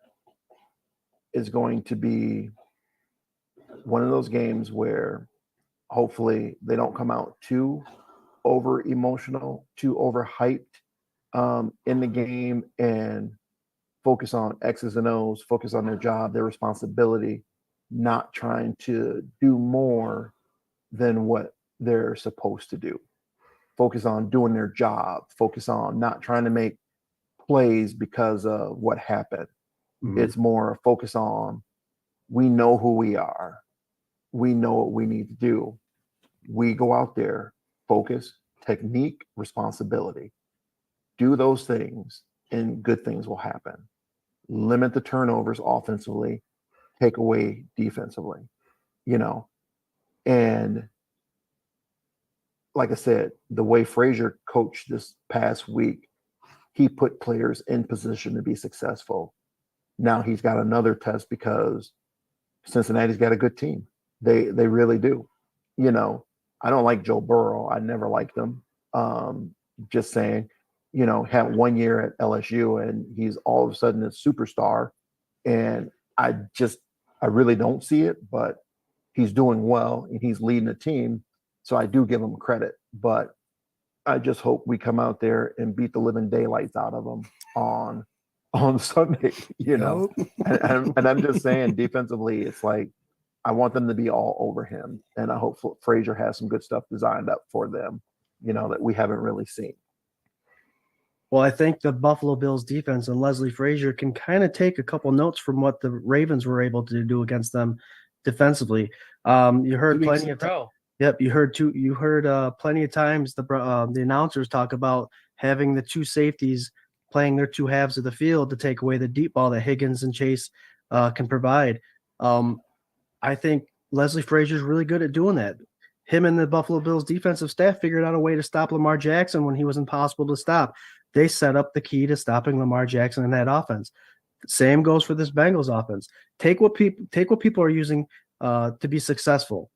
is going to be one of those games where hopefully they don't come out too over emotional, too over hyped in the game, and focus on X's and O's, focus on their job, their responsibility, not trying to do more than what they're supposed to do. Focus on doing their job, focus on not trying to make plays because of what happened. Mhm. It's more focus on, we know who we are, we know what we need to do. We go out there, focus, technique, responsibility. Do those things, and good things will happen. Limit the turnovers offensively, take away defensively, you know. And like I said, the way Frazier coached this past week, he put players in position to be successful. Now he's got another test because Cincinnati's got a good team. They really do. You know, I don't like Joe Burrow. I never liked him. Just saying, you know, had 1 year at LSU and he's all of a sudden a superstar. And I really don't see it, but he's doing well and he's leading the team. So I do give him credit, but I just hope we come out there and beat the living daylights out of them on Sunday, you know. And I'm just saying, defensively, it's like I want them to be all over him, and I hope Frazier has some good stuff designed up for them, you know, that we haven't really seen. Well, I think the Buffalo Bills defense and Leslie Frazier can kind of take a couple notes from what the Ravens were able to do against them defensively. You heard plenty of time. Yep, you heard plenty of times the announcers talk about having the two safeties playing their two halves of the field to take away the deep ball that Higgins and Chase can provide. I think Leslie Frazier is really good at doing that. Him and the Buffalo Bills defensive staff figured out a way to stop Lamar Jackson when he was impossible to stop. They set up the key to stopping Lamar Jackson in that offense. Same goes for this Bengals offense. Take what people are using to be successful.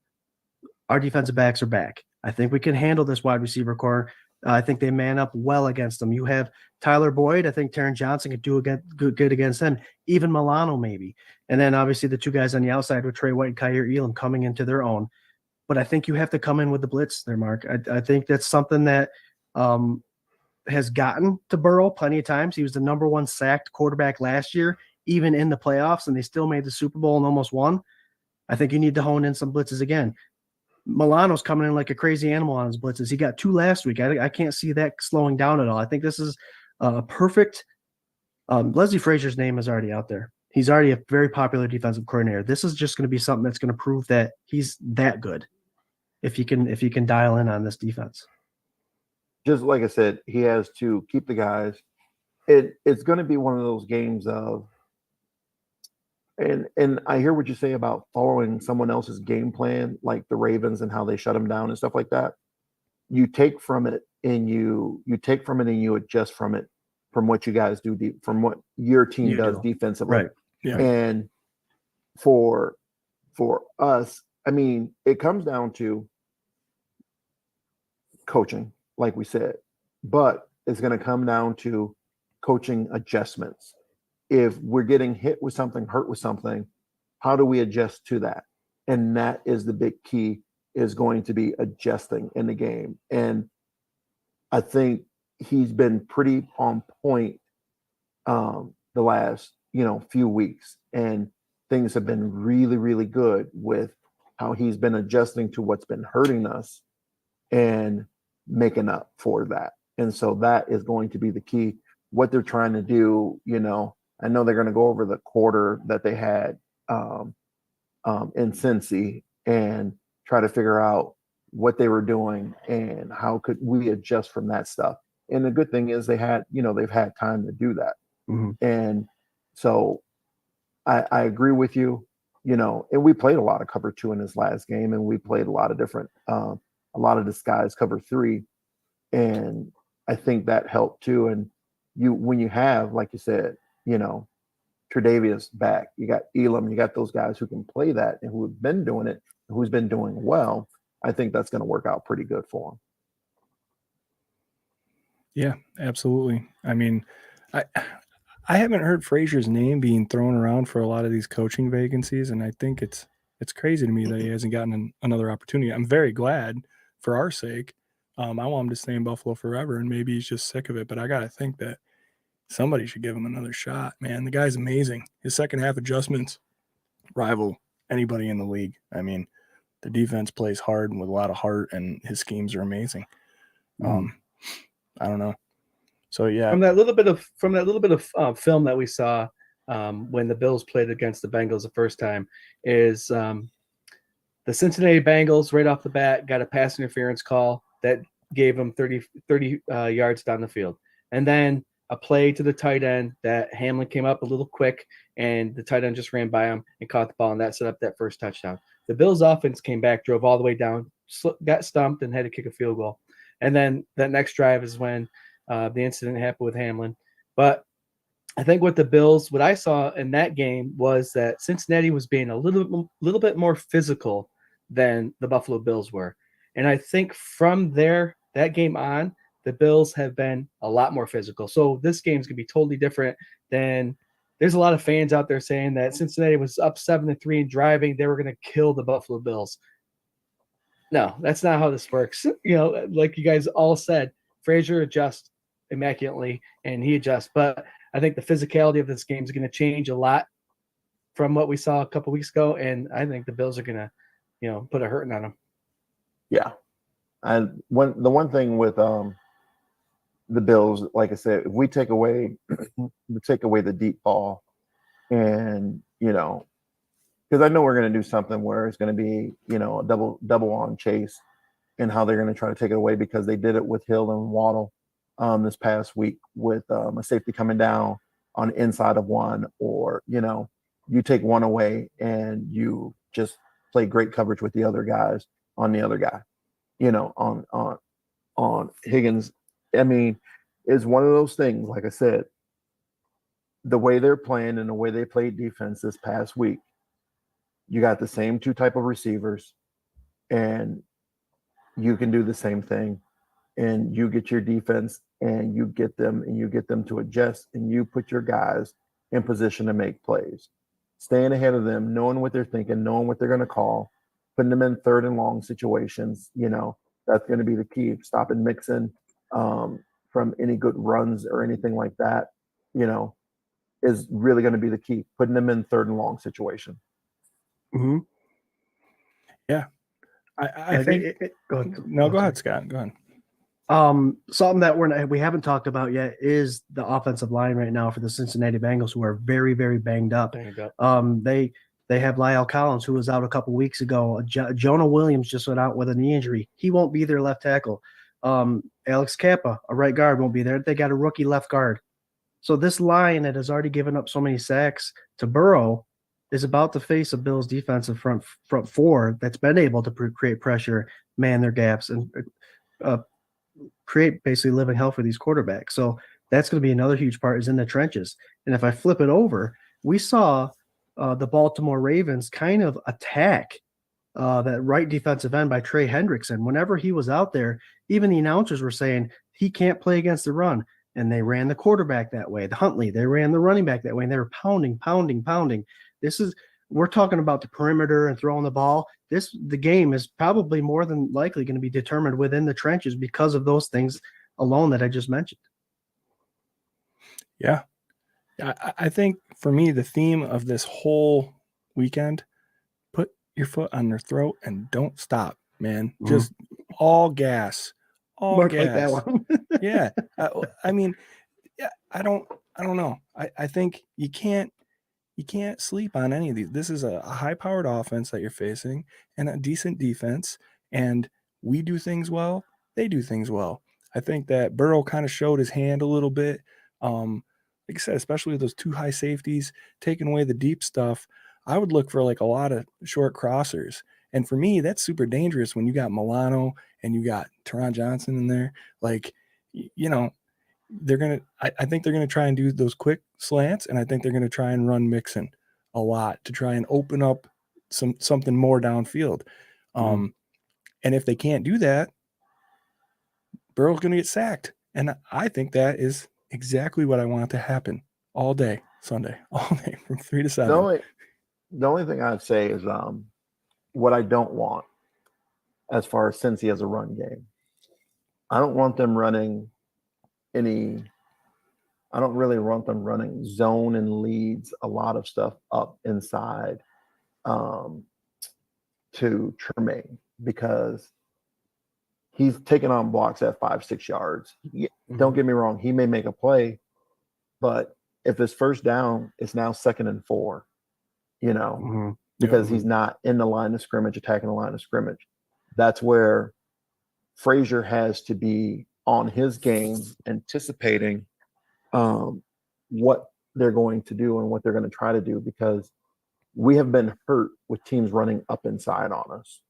Our defensive backs are back. I think we can handle this wide receiver core. I think they man up well against them. You have Tyler Boyd. I think Taron Johnson could do good against them. Even Milano maybe. And then obviously the two guys on the outside with Trey White and Kyer Elam coming into their own. But I think you have to come in with the blitz there, Mark. I think that's something that has gotten to Burrow plenty of times. He was the number one sacked quarterback last year, even in the playoffs, and they still made the Super Bowl and almost won. I think you need to hone in some blitzes again. Milano's coming in like a crazy animal on his blitzes. He got 2 last week. I can't see that slowing down at all. I think this is a perfect. Leslie Frazier's name is already out there. He's already a very popular defensive coordinator. This is just going to be something that's going to prove that he's that good. If you can dial in on this defense. Just like I said, he has to keep the guys. It's going to be one of those games of, and I hear what you say about following someone else's game plan, like the Ravens and how they shut them down and stuff like that. you take from it and you adjust from it, from what you guys do, from what your team does defensively. Right. Yeah. And for us, I mean, it comes down to coaching, like we said, but it's going to come down to coaching adjustments. If we're getting hit with something, hurt with something, how do we adjust to that? And that is the big key, is going to be adjusting in the game. And I think he's been pretty on point the last, few weeks, and things have been really, really good with how he's been adjusting to what's been hurting us and making up for that. And so that is going to be the key. What they're trying to do, I know they're going to go over the quarter that they had in Cincy and try to figure out what they were doing and how could we adjust from that stuff. And the good thing is they've had time to do that. Mm-hmm. And so I agree with you, and we played a lot of cover 2 in this last game, and we played a lot of different, a lot of disguise cover 3. And I think that helped too. And when you have, like you said, Tre'Davious back, you got Elam, you got those guys who can play that and who have been doing it, who's been doing well. I think that's going to work out pretty good for them. Yeah, absolutely. I mean, I haven't heard Frazier's name being thrown around for a lot of these coaching vacancies, and I think it's crazy to me that he hasn't gotten another opportunity. I'm very glad for our sake. I want him to stay in Buffalo forever, and maybe he's just sick of it, but I got to think that somebody should give him another shot, man. The guy's amazing. His second half adjustments rival anybody in the league. I mean, the defense plays hard and with a lot of heart, and his schemes are amazing. I don't know. So yeah, from that little bit of film that we saw when the Bills played against the Bengals the first time, is the Cincinnati Bengals right off the bat got a pass interference call that gave them 30 yards down the field, and then a play to the tight end that Hamlin came up a little quick, and the tight end just ran by him and caught the ball, and that set up that first touchdown. The Bills offense came back, drove all the way down, got stumped, and had to kick a field goal. And then that next drive is when the incident happened with Hamlin. But I think what I saw in that game was that Cincinnati was being a little bit more physical than the Buffalo Bills were. And I think from that game on, the Bills have been a lot more physical. So this game's going to be totally different than – there's a lot of fans out there saying that Cincinnati was up 7-3 and driving. They were going to kill the Buffalo Bills. No, that's not how this works. Like you guys all said, Frazier adjusts immaculately, and he adjusts. But I think the physicality of this game is going to change a lot from what we saw a couple weeks ago, and I think the Bills are going to, put a hurting on them. Yeah, and the one thing with the Bills, like I said, if we take away the deep ball, and because I know we're going to do something where it's going to be a double on chase, and how they're going to try to take it away, because they did it with Hill and Waddle this past week with a safety coming down on the inside of one, or you take one away and you just play great coverage with the other guys on the other guy, on Higgins. I mean, it's one of those things, like I said, the way they're playing and the way they played defense this past week, you got the same two type of receivers, and you can do the same thing, and you get your defense and you get them to adjust, and you put your guys in position to make plays, staying ahead of them, knowing what they're thinking, knowing what they're going to call, putting them in third and long situations. That's going to be the key. Stopping Mixon from any good runs or anything like that, is really going to be the key. Putting them in third and long situation. Mm-hmm. Yeah. I think go ahead. No, go ahead, Scott. Go ahead. Something that we haven't talked about yet is the offensive line right now for the Cincinnati Bengals, who are very, very banged up. They have Lyle Collins, who was out a couple weeks ago. Jonah Williams just went out with a knee injury. He won't be their left tackle. Alex Kappa, a right guard, won't be there. They got a rookie left guard. So this line that has already given up so many sacks to Burrow is about to face a Bills defensive front four that's been able to create pressure, man their gaps, and create basically living hell for these quarterbacks. So that's going to be another huge part, is in the trenches. And if I flip it over, we saw the Baltimore Ravens kind of attack that right defensive end by Trey Hendrickson. Whenever he was out there, even the announcers were saying he can't play against the run. And they ran the quarterback that way. The Huntley, they ran the running back that way, and they were pounding. We're talking about the perimeter and throwing the ball. The game is probably more than likely going to be determined within the trenches because of those things alone that I just mentioned. Yeah. I think for me, the theme of this whole weekend, put your foot on their throat and don't stop, man. Mhm. Just all gas. All Mark gas. like that one. Yeah. I mean, yeah, I don't know. I think you can't sleep on any of these. This is a high-powered offense that you're facing and a decent defense, and we do things well, they do things well. I think that Burrow kind of showed his hand a little bit. Like I said, especially with those two high safeties, taking away the deep stuff, I would look for like a lot of short crossers. And for me, that's super dangerous when you got Milano and you got Teron Johnson in there. Like, you know, I think they're gonna try and do those quick slants, and I think they're gonna try and run Mixon a lot to try and open up something more downfield. And if they can't do that, Burrow's gonna get sacked. And I think that is exactly what I want to happen all day, Sunday, all day from 3 to 7. The only thing I'd say is what I don't want as far as Cincy as a run game. I don't want them running I don't really want them running zone and leads a lot of stuff up inside to Tremaine, because he's taking on blocks at 5-6 yards. Don't get me wrong, he may make a play, but if it's first down, it's now 2nd and 4, because he's not in the line of scrimmage, attacking the line of scrimmage. That's where Frazier has to be on his game, anticipating what they're going to do and what they're going to try to do, because we have been hurt with teams running up inside on us.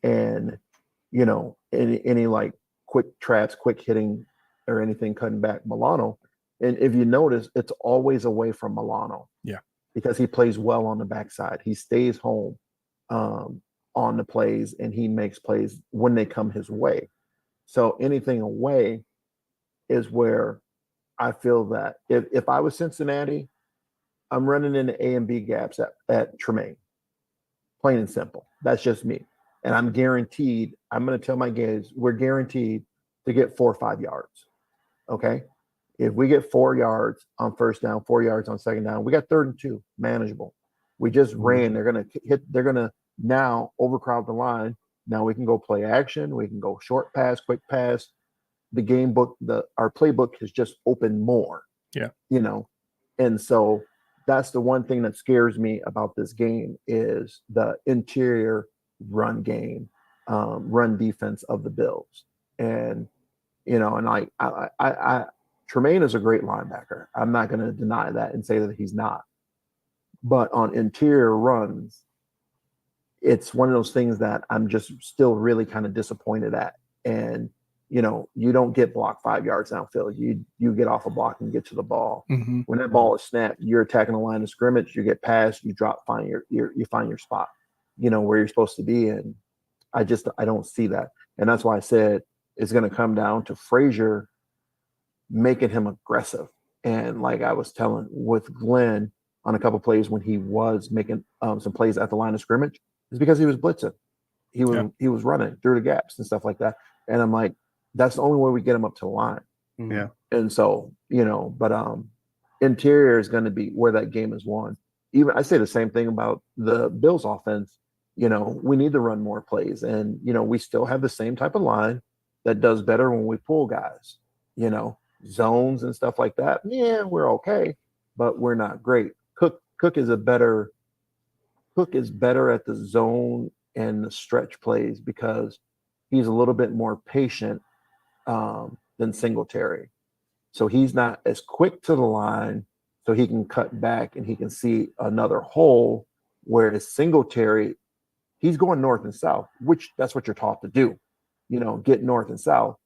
And, any like quick traps, quick hitting or anything cutting back Milano. And if you notice, it's always away from Milano. Yeah. Because he plays well on the backside. He stays home on the plays, and he makes plays when they come his way. So anything away is where I feel that if I was Cincinnati, I'm running into A and B gaps at Tremaine. Plain and simple. That's just me. And I'm going to tell my guys, we're guaranteed to get 4 or 5 yards. Okay? If we get 4 yards on first down, 4 yards on second down, we got 3rd and 2, manageable. We just ran. They're going to now overcrowd the line. Now we can go play action. We can go short pass, quick pass. The game book, our playbook has just opened more. Yeah. And so that's the one thing that scares me about this game is the interior run game, run defense of the Bills. And, and I Tremaine is a great linebacker. I'm not going to deny that and say that he's not. But on interior runs, it's one of those things that I'm just still really kind of disappointed at. And, you don't get blocked 5 yards downfield. You get off a block and get to the ball. Mm-hmm. When that ball is snapped, you're attacking the line of scrimmage. You get past, you drop, you find your spot, where you're supposed to be. And I don't see that. And that's why I said it's going to come down to Frazier making him aggressive. And like I was telling with Glenn on a couple of plays when he was making some plays at the line of scrimmage, is because he was blitzing. He was running through the gaps and stuff like that. And I'm like, that's the only way we get him up to the line. Yeah. And so, but interior is going to be where that game is won. Even I say the same thing about the Bills offense. We need to run more plays. And, we still have the same type of line that does better when we pull guys, zones and stuff like that. Yeah, we're okay, but we're not great. Cook is better at the zone and the stretch plays because he's a little bit more patient than Singletary. So he's not as quick to the line, so he can cut back and he can see another hole, whereas Singletary, he's going north and south, which that's what you're taught to do. get north and south.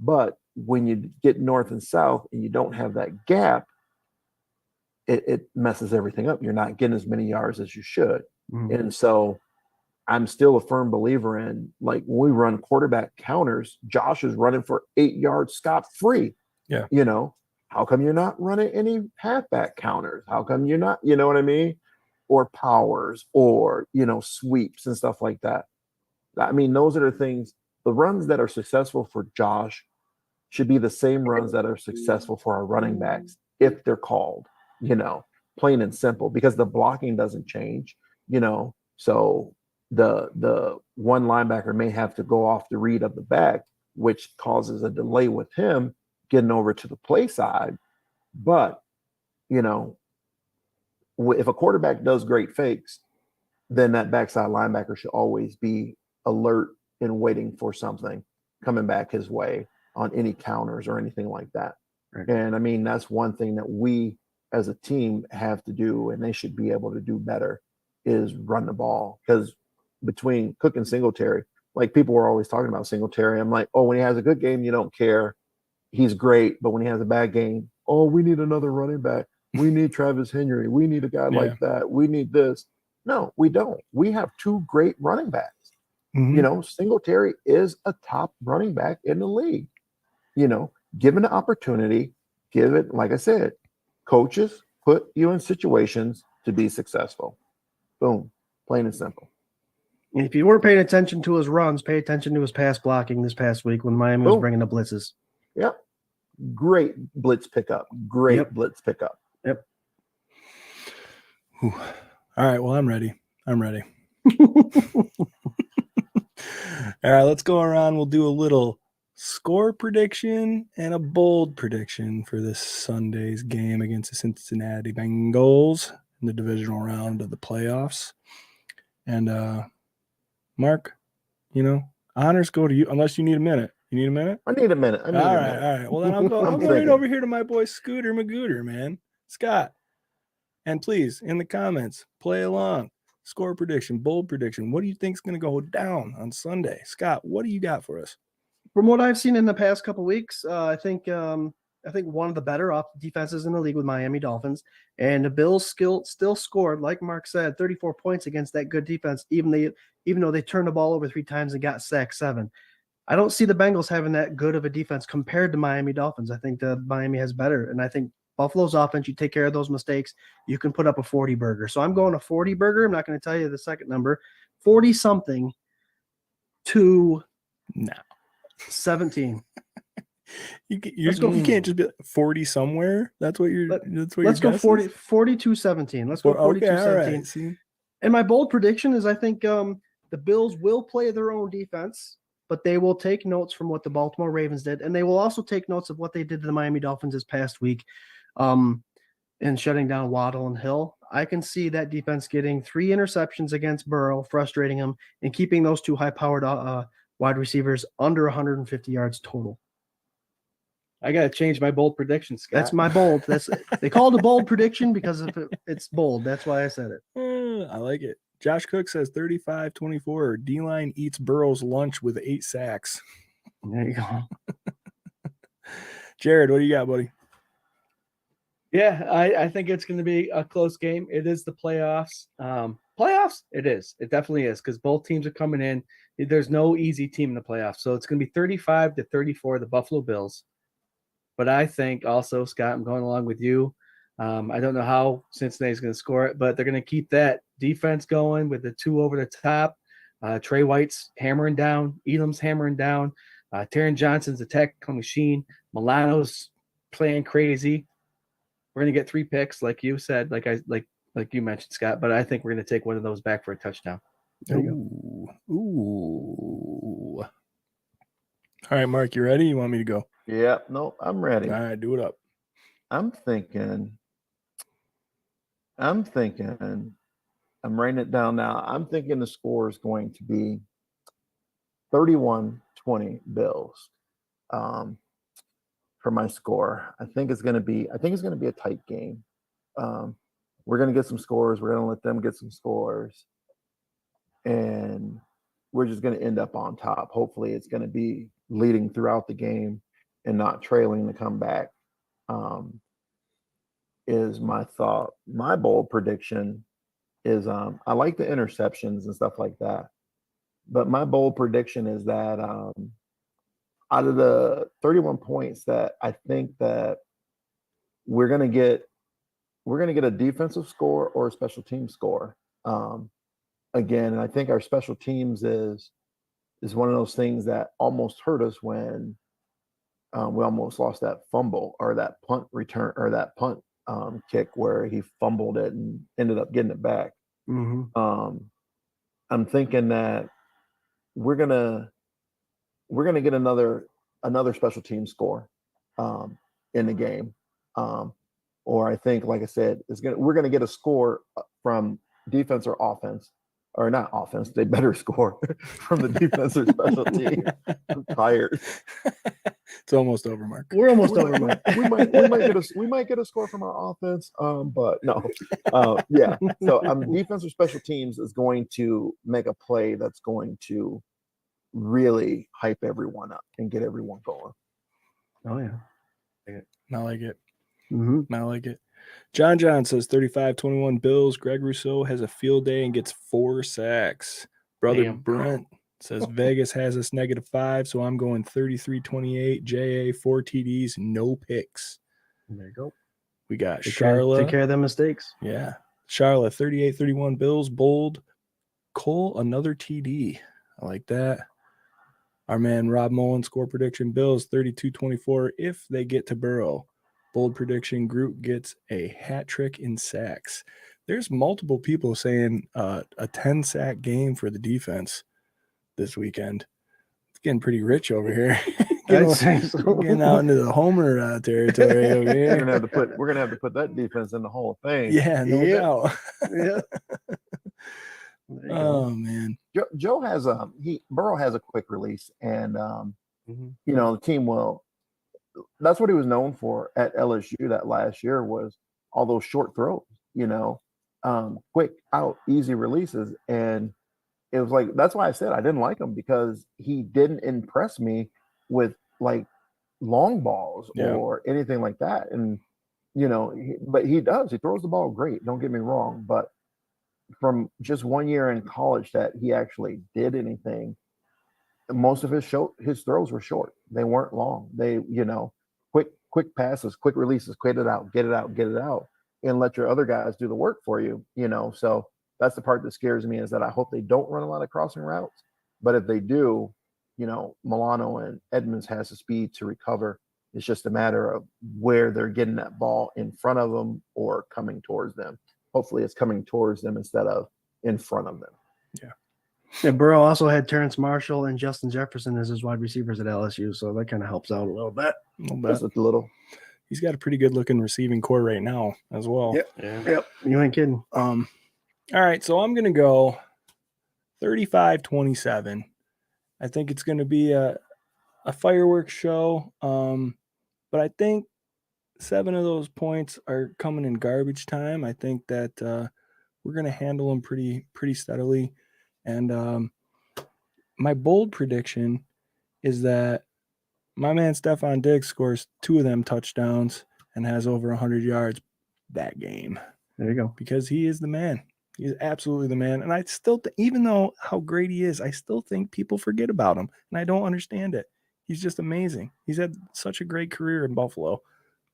But when you get north and south and you don't have that gap, it messes everything up. You're not getting as many yards as you should. Mhm. And so I'm still a firm believer in, like, when we run quarterback counters, Josh is running for 8 yards scot-free. Yeah. How come you're not running any halfback counters? How come you're not, you know what I mean? Or powers or, sweeps and stuff like that. I mean, those are the things, the runs that are successful for Josh should be the same runs that are successful for our running backs if they're called, plain and simple, because the blocking doesn't change, so the one linebacker may have to go off the read of the back, which causes a delay with him getting over to the play side. But, if a quarterback does great fakes, then that backside linebacker should always be alert and waiting for something coming back his way on any counters or anything like that. Right. And I mean, that's one thing that we as a team have to do, and they should be able to do better, is run the ball. Because between Cook and Singletary, like, people were always talking about Singletary. I'm like, oh, when he has a good game, you don't care. He's great. But when he has a bad game, oh, we need another running back. We need Travis Henry. We need a guy like that. We need this. No, we don't. We have 2 great running backs. Mhm. Singletary is a top running back in the league. Given the opportunity, give it, like I said, coaches put you in situations to be successful. Boom. Plain and simple. And if you weren't paying attention to his runs, pay attention to his pass blocking this past week when Miami was Boom. bringing the blitzes. Yep. Great blitz pickup. Great Yep. blitz pickup. Yep. Whew. All right. Well, I'm ready. All right, let's go around. We'll do a little score prediction and a bold prediction for this Sunday's game against the Cincinnati Bengals in the divisional round of the playoffs. And Mark, honors go to you unless you need a minute. You need a minute? I need a minute. All right. Well, then I'll go right over here to my boy Scooter Magooter, man. Scott. And please, in the comments, play along. Score prediction, bold prediction. What do you think is going to go down on Sunday? Scott, what do you got for us? From what I've seen in the past couple weeks, I think one of the better off defenses in the league with Miami Dolphins, and the Bills still scored, like Mark said, 34 points against that good defense, even though they turned the ball over 3 times and got sacked 7. I don't see the Bengals having that good of a defense compared to Miami Dolphins. I think the Miami has better, and I think Buffalo's offense, you take care of those mistakes, you can put up a 40 burger. So I'm going a 40 burger. I'm not going to tell you the second number. 40 something to 17. You can't just be like 40 somewhere. That's what you're. Let's go 42-17. Let's go 42-17. Okay, right. See? And my bold prediction is I think the Bills will play their own defense, but they will take notes from what the Baltimore Ravens did, and they will also take notes of what they did to the Miami Dolphins this past week, in shutting down Waddle and Hill. I can see that defense getting 3 interceptions against Burrow, frustrating him, and keeping those 2 high-powered wide receivers under 150 yards total. I got to change my bold prediction, Scott. That's my bold. They call it a bold prediction because it's bold. That's why I said it. I like it. Josh Cook says 35-24. D-line eats Burrow's lunch with 8 sacks. There you go. Jarrod, what do you got, buddy? Yeah, I think it's going to be a close game. It is the playoffs. Playoffs? It is. It definitely is, because both teams are coming in. There's no easy team in the playoffs. So it's going to be 35-34, the Buffalo Bills. But I think also, Scott, I'm going along with you. I don't know how Cincinnati's going to score it, but they're going to keep that defense going with the 2 over the top. Trey White's hammering down. Elam's hammering down. Taron Johnson's a tackle machine. Milano's playing crazy. We're going to get 3 picks, like you said, like you mentioned, Scott. But I think we're going to take one of those back for a touchdown. Ooh. All right, Mark, you ready? You want me to go? Yeah, no, I'm ready. All right, do it up. I'm thinking, I'm writing it down now. I'm thinking the score is going to be 31-20 Bills. For my score, I think it's going to be a tight game. We're going to get some scores. We're going to let them get some scores. And we're just going to end up on top. Hopefully, it's going to be leading throughout the game and not trailing to come back. Is my thought. My bold prediction is I like the interceptions and stuff like that, but my bold prediction is that out of the 31 points that I think that we're gonna get a defensive score or a special team score. Again, and I think our special teams is one of those things that almost hurt us when we almost lost that fumble or that punt return or that punt kick where he fumbled it and ended up getting it back. I'm thinking that we're gonna get another special team score in the game, or I think, like I said, we're gonna get a score from defense or offense, or not offense. They better score from the defense or special team. I'm tired. It's almost over, Mark. We're almost over, Mark. We might get a score from our offense, but no, yeah. So defense or special teams is going to make a play that's going to really hype everyone up and get everyone going. Oh yeah, I like it. Mm-hmm. I like it. John says 35-21 Bills. Greg Rousseau has a field day and gets 4 sacks. Brother Damn. Brent says Vegas has us -5, so I'm going 33-28. JA 4 TDs, no picks. There you go. We got Take Charlotte. care of them mistakes. Yeah. Charlotte 38-31 Bills. Bold. Cole, another TD. I like that. Our man Rob Mullen score prediction. Bills 32-24 if they get to Burrow. Bold prediction. Groot gets a hat trick in sacks. There's multiple people saying a 10-sack game for the defense this weekend. It's getting pretty rich over here. Getting out into the Homer territory over here. We're gonna have to put that defense in the Hall of Fame. Yeah, no doubt. Yeah. Oh man. Joe has Burrow has a quick release, and the team will. That's what he was known for at LSU that last year was all those short throws. Quick out, easy releases, and it was like that's why I said I didn't like him because he didn't impress me with like long balls or anything like that. And but he does. He throws the ball great. Don't get me wrong, but from just 1 year in college that he actually did anything, most of his throws were short. They weren't long. They, quick passes, quick releases, get it out, and let your other guys do the work for you, So that's the part that scares me is that I hope they don't run a lot of crossing routes. But if they do, Milano and Edmonds has the speed to recover. It's just a matter of where they're getting that ball in front of them or coming towards them. Hopefully it's coming towards them instead of in front of them. Yeah, Burrow also had Terrence Marshall and Justin Jefferson as his wide receivers at LSU, so that kind of helps out a little bit. Just a little. He's got a pretty good looking receiving core right now as well. Yep. You ain't kidding. All right, so I'm gonna go 35-27. I think it's gonna be a fireworks show. But I think 7 of those points are coming in garbage time. I think that we're gonna handle them pretty steadily. And my bold prediction is that my man Stephon Diggs scores 2 of them touchdowns and has over 100 yards that game. There you go. Because he is the man. He's absolutely the man. And I still, even though how great he is, I still think people forget about him. And I don't understand it. He's just amazing. He's had such a great career in Buffalo.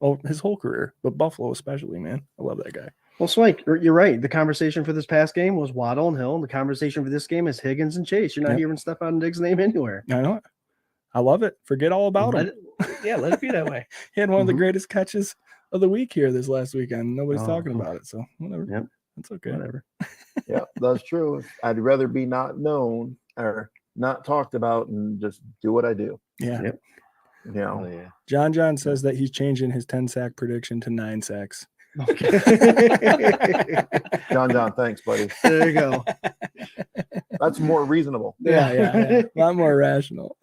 Well, his whole career, but Buffalo especially, man. I love that guy. Well, Swank, you're right. The conversation for this past game was Waddle and Hill. And the conversation for this game is Higgins and Chase. You're not hearing Stephon Diggs' name anywhere. I know it. I love it. Forget all about him. Let it be that way. He had one of the greatest catches of the week here this last weekend. Nobody's talking about it, so whatever. Yep. That's okay. Whatever. Yeah, that's true. I'd rather be not known or not talked about and just do what I do. Yeah. Yep. John says that he's changing his 10-sack prediction to 9 sacks. Okay. John, thanks, buddy. There you go. That's more reasonable. Yeah. A lot more rational.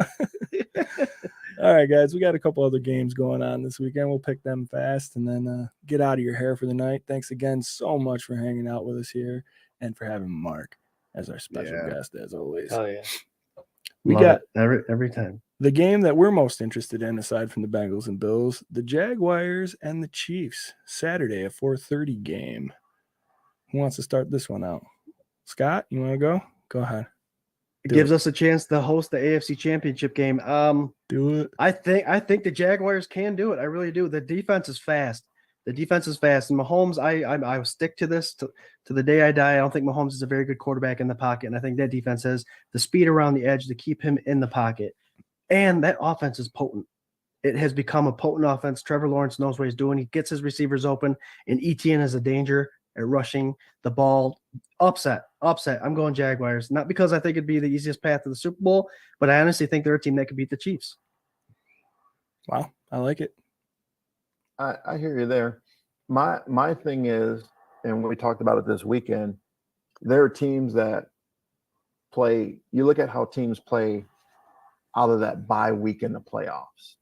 All right, guys, we got a couple other games going on this weekend. We'll pick them fast and then get out of your hair for the night. Thanks again so much for hanging out with us here and for having Mark as our special Yeah. guest, as always. Oh yeah. We Love got it every time. the game that we're most interested in, aside from the Bengals and Bills, the Jaguars and the Chiefs, Saturday, a 4:30 game. Who wants to start this one out? Scott, you want to go? Go ahead. It Do gives it. us a chance to host the AFC Championship game. Do it. I think the Jaguars can do it. I really do. The defense is fast. And Mahomes, I will stick to this to the day I die. I don't think Mahomes is a very good quarterback in the pocket, and I think that defense has the speed around the edge to keep him in the pocket. And that offense is potent. It has become a potent offense. Trevor Lawrence knows what he's doing. He gets his receivers open, and ETN is a danger at rushing the ball. Upset. I'm going Jaguars. Not because I think it'd be the easiest path to the Super Bowl, but I honestly think they're a team that could beat the Chiefs. Wow, I like it. I hear you there. My thing is, and we talked about it this weekend, there are teams that play. You look at how teams play out of that bye week in the playoffs.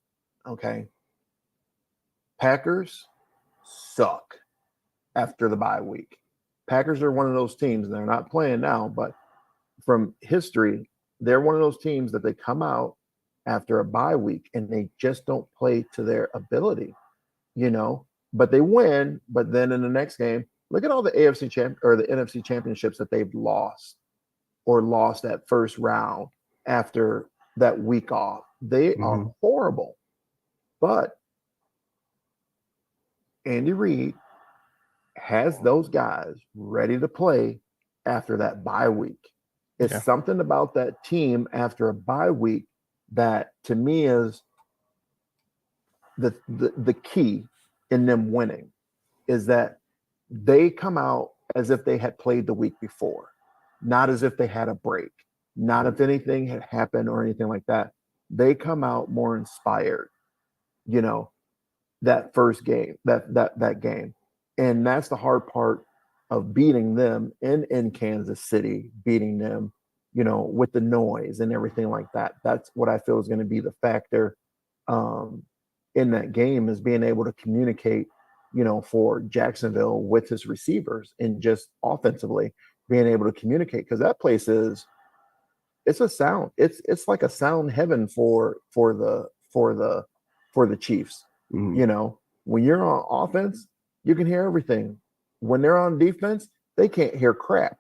Okay. Packers suck after the bye week. Packers are one of those teams, and they're not playing now, but from history, they're one of those teams that they come out after a bye week and they just don't play to their ability, but they win. But then in the next game, look at all the AFC champ or the NFC championships that they've lost or lost that first round after that week off. They are horrible. But Andy Reid has those guys ready to play after that bye week. It's something about that team after a bye week that to me is the key in them winning, is that they come out as if they had played the week before, not as if they had a break, not if anything had happened or anything like that. They come out more inspired, that first game, that game. And that's the hard part of beating them in Kansas City, beating them, with the noise and everything like that. That's what I feel is going to be the factor in that game, is being able to communicate, for Jacksonville with his receivers and just offensively being able to communicate, because that place it's a sound. It's like a sound heaven for the Chiefs. When you're on offense, you can hear everything. When they're on defense, they can't hear crap.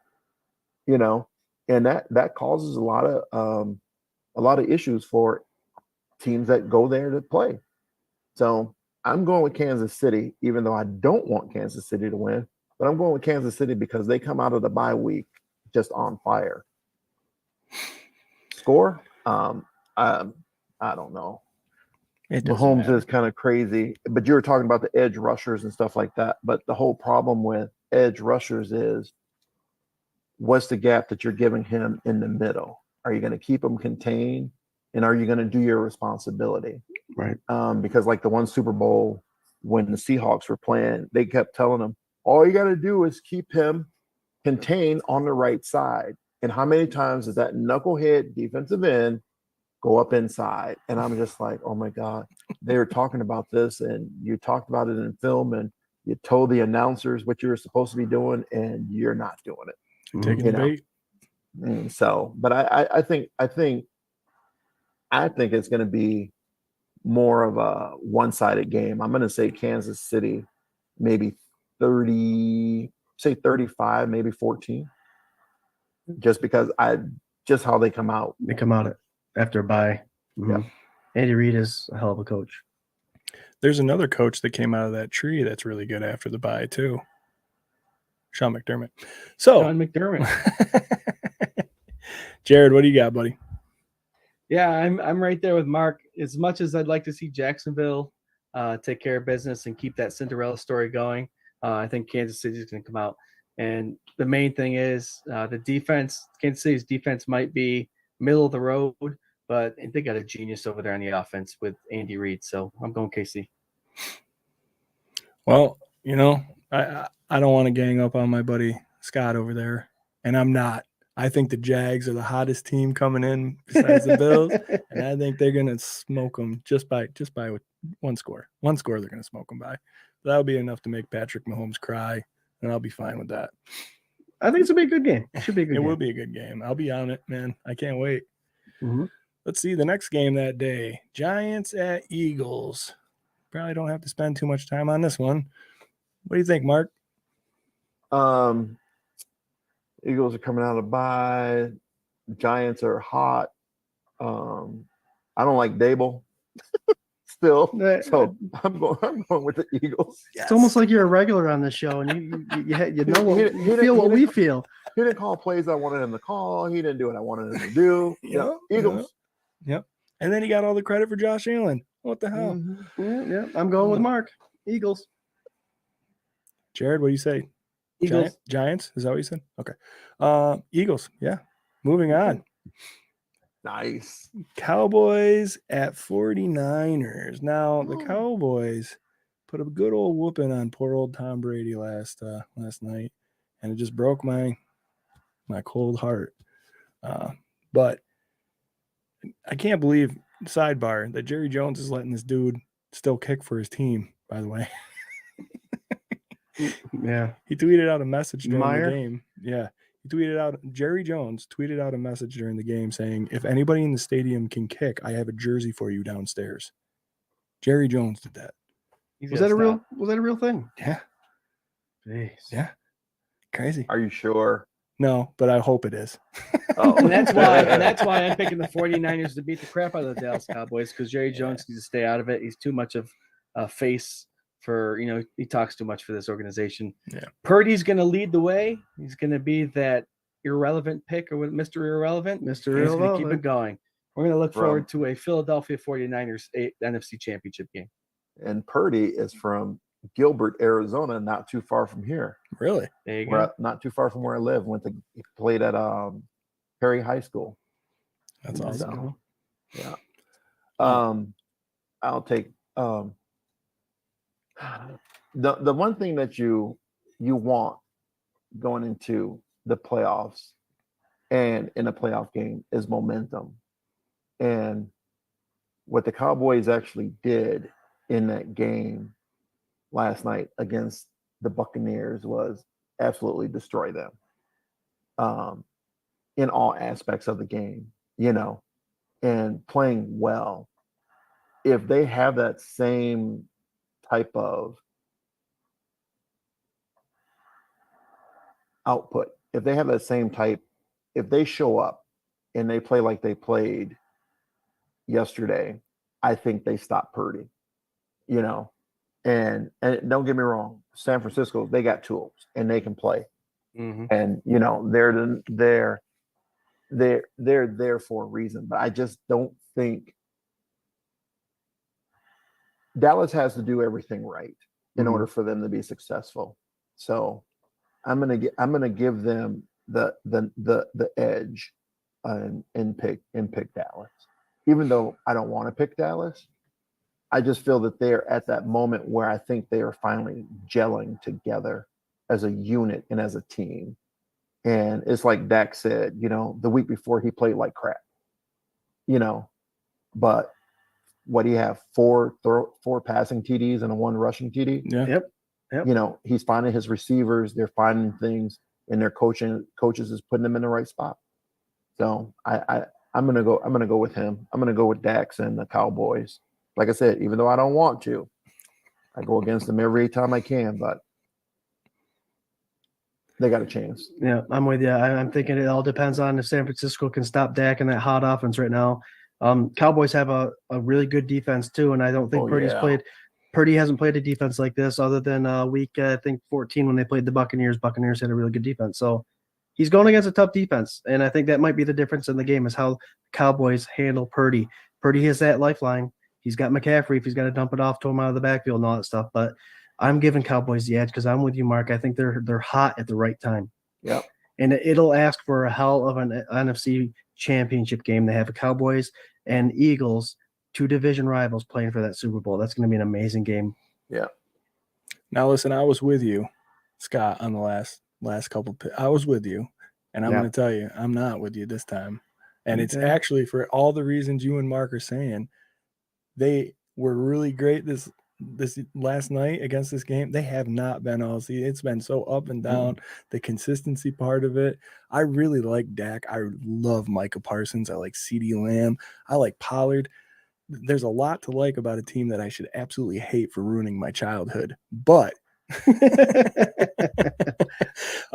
And that causes a lot of issues for teams that go there to play. So I'm going with Kansas City, even though I don't want Kansas City to win, but I'm going with Kansas City because they come out of the bye week just on fire. Score? I don't know. Mahomes is kind of crazy, but you were talking about the edge rushers and stuff like that. But the whole problem with edge rushers is, what's the gap that you're giving him in the middle? Are you going to keep him contained, and are you going to do your responsibility? Right. Because like the one Super Bowl when the Seahawks were playing, they kept telling him, all you got to do is keep him contained on the right side. And how many times does that knucklehead defensive end go up inside? And I'm just like, oh my God, they were talking about this, and you talked about it in film, and you told the announcers what you were supposed to be doing, and you're not doing it. Taking the bait. And so, but I think it's going to be more of a one-sided game. I'm going to say Kansas City, maybe 35, maybe 14, just because how they come out. They come out after a bye. Yeah. Andy Reid is a hell of a coach. There's another coach that came out of that tree that's really good after the bye too. Sean McDermott. Jarrod, what do you got, buddy? Yeah, I'm right there with Mark. As much as I'd like to see Jacksonville take care of business and keep that Cinderella story going, I think Kansas City is going to come out. And the main thing is the defense. Kansas City's defense might be middle of the road, but they got a genius over there on the offense with Andy Reid. So I'm going KC. Well, I don't want to gang up on my buddy Scott over there, and I'm not. I think the Jags are the hottest team coming in besides the Bills, and I think they're going to smoke them just by one score. One score they're going to smoke them by. That'll be enough to make Patrick Mahomes cry, and I'll be fine with that. I think it's a good game. It should be a good It game. will be a good game. I'll be on it, man. I can't wait. Mhm. Let's see the next game that day. Giants at Eagles. Probably don't have to spend too much time on this one. What do you think, Mark? Eagles are coming out of bye. Giants are hot. I don't like Dable still, so I'm going with the Eagles. Yes. It's almost like you're a regular on this show, and you know what, you feel what we feel. He didn't call plays I wanted him to call. He didn't do what I wanted him to do. Yep, Eagles. Yep. And then he got all the credit for Josh Allen. What the hell? Yeah, I'm going with Mark. Eagles. Jarrod, what do you say? Eagles. Giants? Is that what you said? Okay. Eagles. Yeah. Moving on. Nice. Cowboys at 49ers. Now, the Cowboys put a good old whooping on poor old Tom Brady last night, and it just broke my cold heart. But I can't believe, sidebar, that Jerry Jones is letting this dude still kick for his team, by the way. Yeah. He tweeted out a message during Meyer? the game. Yeah. Jerry Jones tweeted out a message during the game saying, if anybody in the stadium can kick, I have a jersey for you downstairs. Jerry Jones did that. Was that a real thing? Yeah. Jeez. Yeah. Crazy. Are you sure? No, but I hope it is. Oh. And that's why I'm picking the 49ers to beat the crap out of the Dallas Cowboys, because Jerry Jones needs to stay out of it. He's too much of a face for, he talks too much for this organization. Yeah. Purdy's going to lead the way. He's going to be that irrelevant pick, or Mr. Irrelevant. Mr. He's going to Irrelevant. keep it going. We're going to look From- forward to a Philadelphia 49ers NFC Championship game. And Purdy is from Gilbert, Arizona, not too far from here. Really? There you go. Not too far from where I live. He played at Perry High School. That's awesome. So, yeah. I'll take the one thing that you want going into the playoffs and in a playoff game is momentum. And what the Cowboys actually did in that game last night against the Buccaneers was absolutely destroy them in all aspects of the game, and playing well. If they have that same type of output, if they show up and they play like they played yesterday, I think they stop Purdy, and don't get me wrong, San Francisco, they got tools and they can play. Mm-hmm. And they're there for a reason, but I just don't think Dallas has to do everything right in order for them to be successful. So I'm gonna give them the edge and pick Dallas. Even though I don't want to pick Dallas, I just feel that they're at that moment where I think they are finally gelling together as a unit and as a team. And it's like Dak said, the week before he played like crap, but what do you have? Four passing TDs and a one rushing TD. Yeah. Yep. He's finding his receivers. They're finding things, and their coaches is putting them in the right spot. So I'm gonna go with him. I'm gonna go with Dax and the Cowboys. Like I said, even though I don't want to, I go against them every time I can, but they got a chance. Yeah, I'm with you. I'm thinking it all depends on if San Francisco can stop Dak and that hot offense right now. Cowboys have a really good defense too, and I don't think Purdy hasn't played a defense like this other than week I think 14 when they played the Buccaneers. Buccaneers had a really good defense, so he's going against a tough defense, and I think that might be the difference in the game is how Cowboys handle Purdy. Purdy has that lifeline. He's got McCaffrey if he's got to dump it off to him out of the backfield and all that stuff, but I'm giving Cowboys the edge because I'm with you, Mark. I think they're hot at the right time. Yep. And it'll ask for a hell of an NFC championship game. They have a Cowboys and Eagles, two division rivals playing for that Super Bowl. That's going to be an amazing game. Yeah. Now listen, I was with you, Scott, on the last couple. I was with you, and I'm going to tell you, I'm not with you this time. And it's actually for all the reasons you and Mark are saying. They were really great this last night against this game, they have not been all season. It's been so up and down. The consistency part of it. I really like Dak. I love Micah Parsons. I like CeeDee Lamb. I like Pollard. There's a lot to like about a team that I should absolutely hate for ruining my childhood. But I'm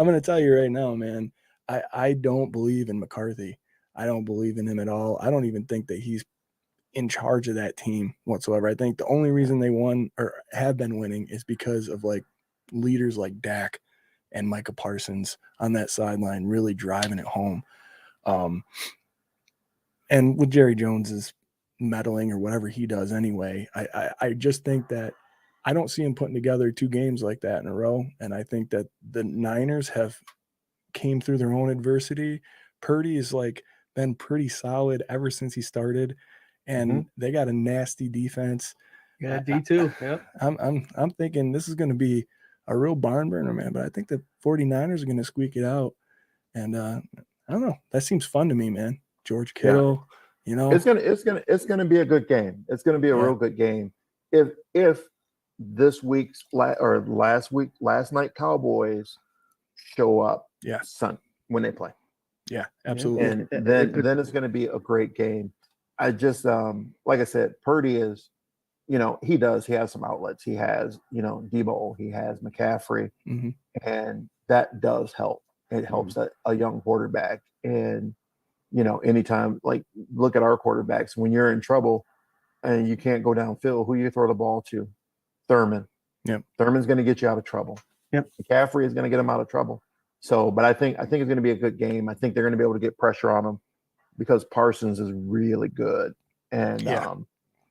going to tell you right now, man, I don't believe in McCarthy. I don't believe in him at all. I don't even think that he's in charge of that team whatsoever. I think the only reason they won or have been winning is because of like leaders like Dak and Micah Parsons on that sideline really driving it home. And with Jerry Jones's meddling or whatever he does anyway, I just think that I don't see him putting together 2 games like that in a row. And I think that the Niners have came through their own adversity. Purdy is like been pretty solid ever since he started, and they got a nasty defense. Yeah, D2. Yeah. I'm thinking this is going to be a real barn burner, man, but I think the 49ers are going to squeak it out. And I don't know. That seems fun to me, man. George Kittle, you know. It's gonna be a good game. It's gonna be a real good game. If this week's last night Cowboys show up when they play. Yeah, absolutely. And then it's gonna be a great game. I just like I said, Purdy is, you know, he has some outlets. He has, you know, Debo, he has McCaffrey, and that does help. It helps a young quarterback. And, you know, anytime, like, look at our quarterbacks, when you're in trouble and you can't go downfield, who you throw the ball to? Thurman. Yep. Thurman's going to get you out of trouble. Yep. McCaffrey is going to get him out of trouble. So, but I think it's going to be a good game. I think they're going to be able to get pressure on him because Parsons is really good. And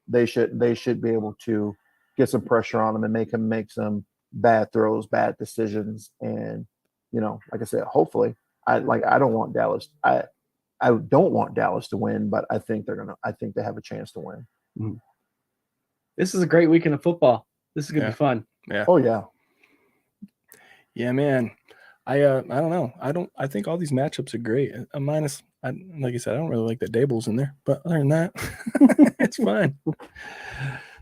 they should be able to get some pressure on him and make him make some bad throws, bad decisions. And, you know, like I said, hopefully, I don't want Dallas. I don't want Dallas to win, but I think they have a chance to win. This is a great weekend of football. This is gonna be fun. Yeah. Oh yeah. Yeah, man. I don't know. I think all these matchups are great. Minus, like I said, I don't really like that Dable's in there, but other than that, it's fine.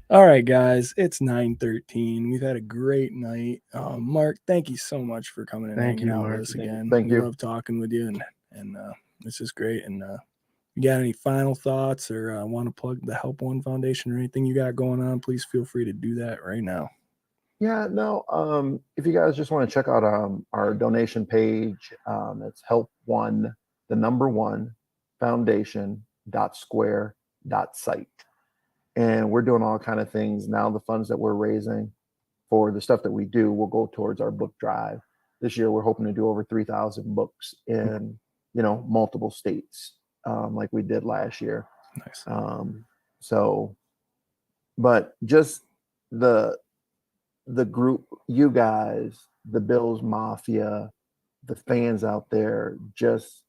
All right, guys, it's 9:13. We've had a great night. Mark, thank you so much for coming and hanging out with us again. Thank you. Love talking with you, and this is great. And you got any final thoughts or want to plug the Help One Foundation or anything you got going on? Please feel free to do that right now. Yeah, no. If you guys just want to check out our donation page, it's Help One, the number 1 foundation.square.site. And we're doing all kind of things now. The funds that we're raising for the stuff that we do will go towards our book drive. This year, we're hoping to do over 3,000 books in, you know, multiple states, like we did last year. Nice. But just the group, you guys, the Bills Mafia, the fans out there, just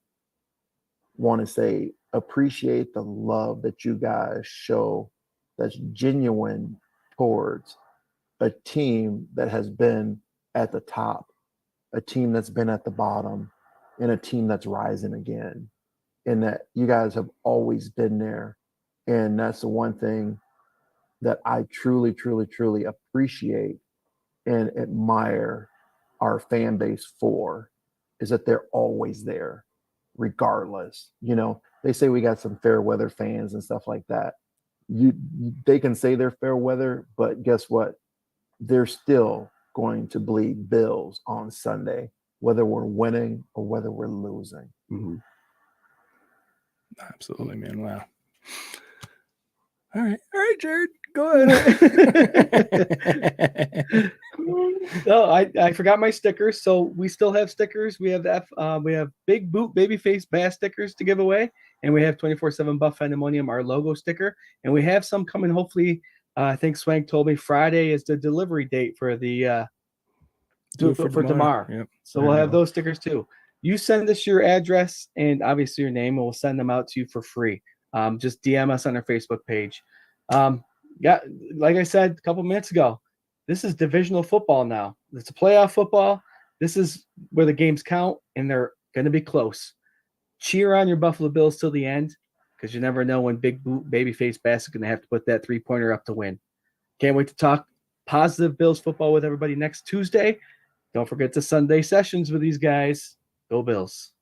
want to say appreciate the love that you guys show that's genuine towards a team that has been at the top, a team that's been at the bottom, and a team that's rising again. And that you guys have always been there. And that's the one thing that I truly, truly, truly appreciate and admire our fan base for, is that they're always there, regardless. You know, they say we got some fair weather fans and stuff like that. They can say they're fair weather, but guess what? They're still going to bleed Bills on Sunday, whether we're winning or whether we're losing. Absolutely, man. Wow. All right, Jarrod, go ahead. No, I forgot my stickers. So we still have stickers. We have we have Big Boot Babyface Bass stickers to give away, and we have 24/7 Buff Pandemonium, our logo sticker, and we have some coming. Hopefully, I think Swank told me Friday is the delivery date for the for tomorrow. Yep. So we'll have those stickers too. You send us your address and obviously your name, and we'll send them out to you for free. Just DM us on our Facebook page. Like I said a couple minutes ago, this is divisional football now. It's a playoff football. This is where the games count, and they're going to be close. Cheer on your Buffalo Bills till the end, because you never know when Big Boot Babyface Bass is going to have to put that 3-pointer up to win. Can't wait to talk positive Bills football with everybody next Tuesday. Don't forget the Sunday sessions with these guys. Go Bills.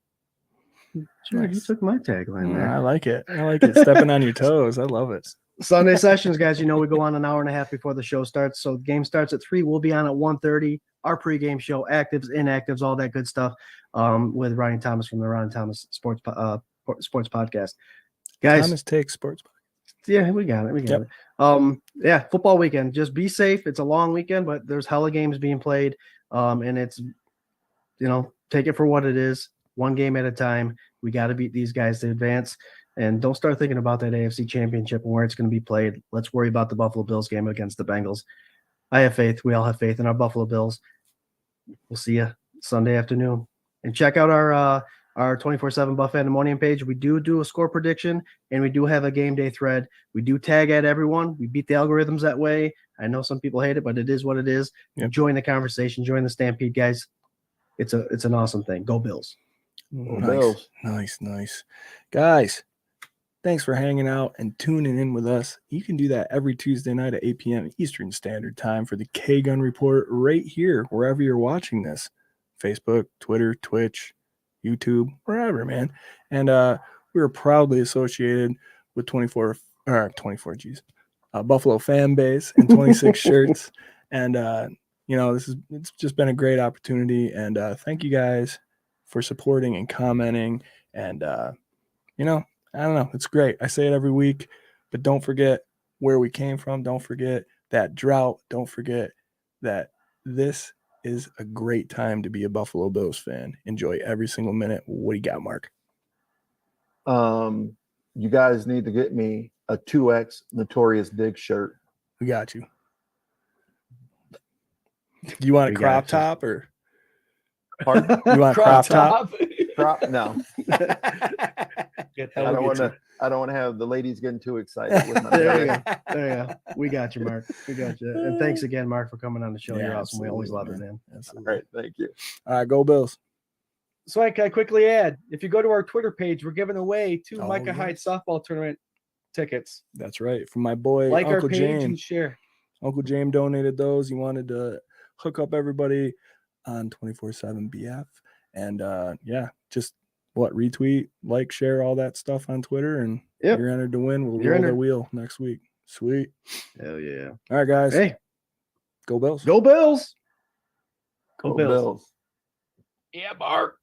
Sure, you Nice. took my tagline there. I like it. I like it. Stepping on your toes. I love it. Sunday sessions, guys. You know we go on an hour and a half before the show starts. So the game starts at 3. We'll be on at 1:30. Our pregame show, actives, inactives, all that good stuff. With Ryan Thomas from the Ryan Thomas Sports Podcast. Guys, Thomas Takes Sports. yeah, we got it. Yep. Yeah, football weekend. Just be safe. It's a long weekend, but there's hella games being played. And it's, take it for what it is. One game at a time. We got to beat these guys to advance. And don't start thinking about that AFC Championship and where it's going to be played. Let's worry about the Buffalo Bills game against the Bengals. I have faith. We all have faith in our Buffalo Bills. We'll see you Sunday afternoon. And check out our 24/7 Buff Pandemonium page. We do a score prediction, and we do have a game day thread. We do tag at everyone. We beat the algorithms that way. I know some people hate it, but it is what it is. Yep. Join the conversation. Join the Stampede, guys. It's an awesome thing. Go Bills. Bills. Nice. Guys, thanks for hanging out and tuning in with us. You can do that every Tuesday night at 8 p.m. Eastern Standard Time for the K-Gun Report right here, wherever you're watching this. Facebook, Twitter, Twitch, YouTube, wherever, man. And we are proudly associated with Buffalo fan base and 26 shirts. And, it's just been a great opportunity. And thank you guys for supporting and commenting. And, I don't know. It's great. I say it every week, but don't forget where we came from. Don't forget that drought. Don't forget that this is a great time to be a Buffalo Bills fan. Enjoy every single minute. What do you got, Mark? You guys need to get me a 2X Notorious Dig shirt. We got you. You want a crop top or? Pardon? You want a crop top? No. Get I that. don't want to have the ladies getting too excited with my There you go. We got you, Mark. We got you. And thanks again, Mark, for coming on the show. Yeah, You're awesome. We always love absolutely, it, man. All Absolutely. right, thank you. All right, go Bills. So I can quickly add, if you go to our Twitter page, we're giving away 2 Oh, Micah yes. Hyde softball tournament tickets. That's right. From my boy, Like Uncle our page James. and share. Uncle James donated those. He wanted to hook up everybody on 24/7 BF. And just retweet, like, share all that stuff on Twitter, and Yep. you're entered to win. We'll You're roll the entered. wheel next week. Sweet. Hell yeah. All right, guys. Hey, Go Bills. go Bills. Go Go Bills. Bills. Yeah, Mark.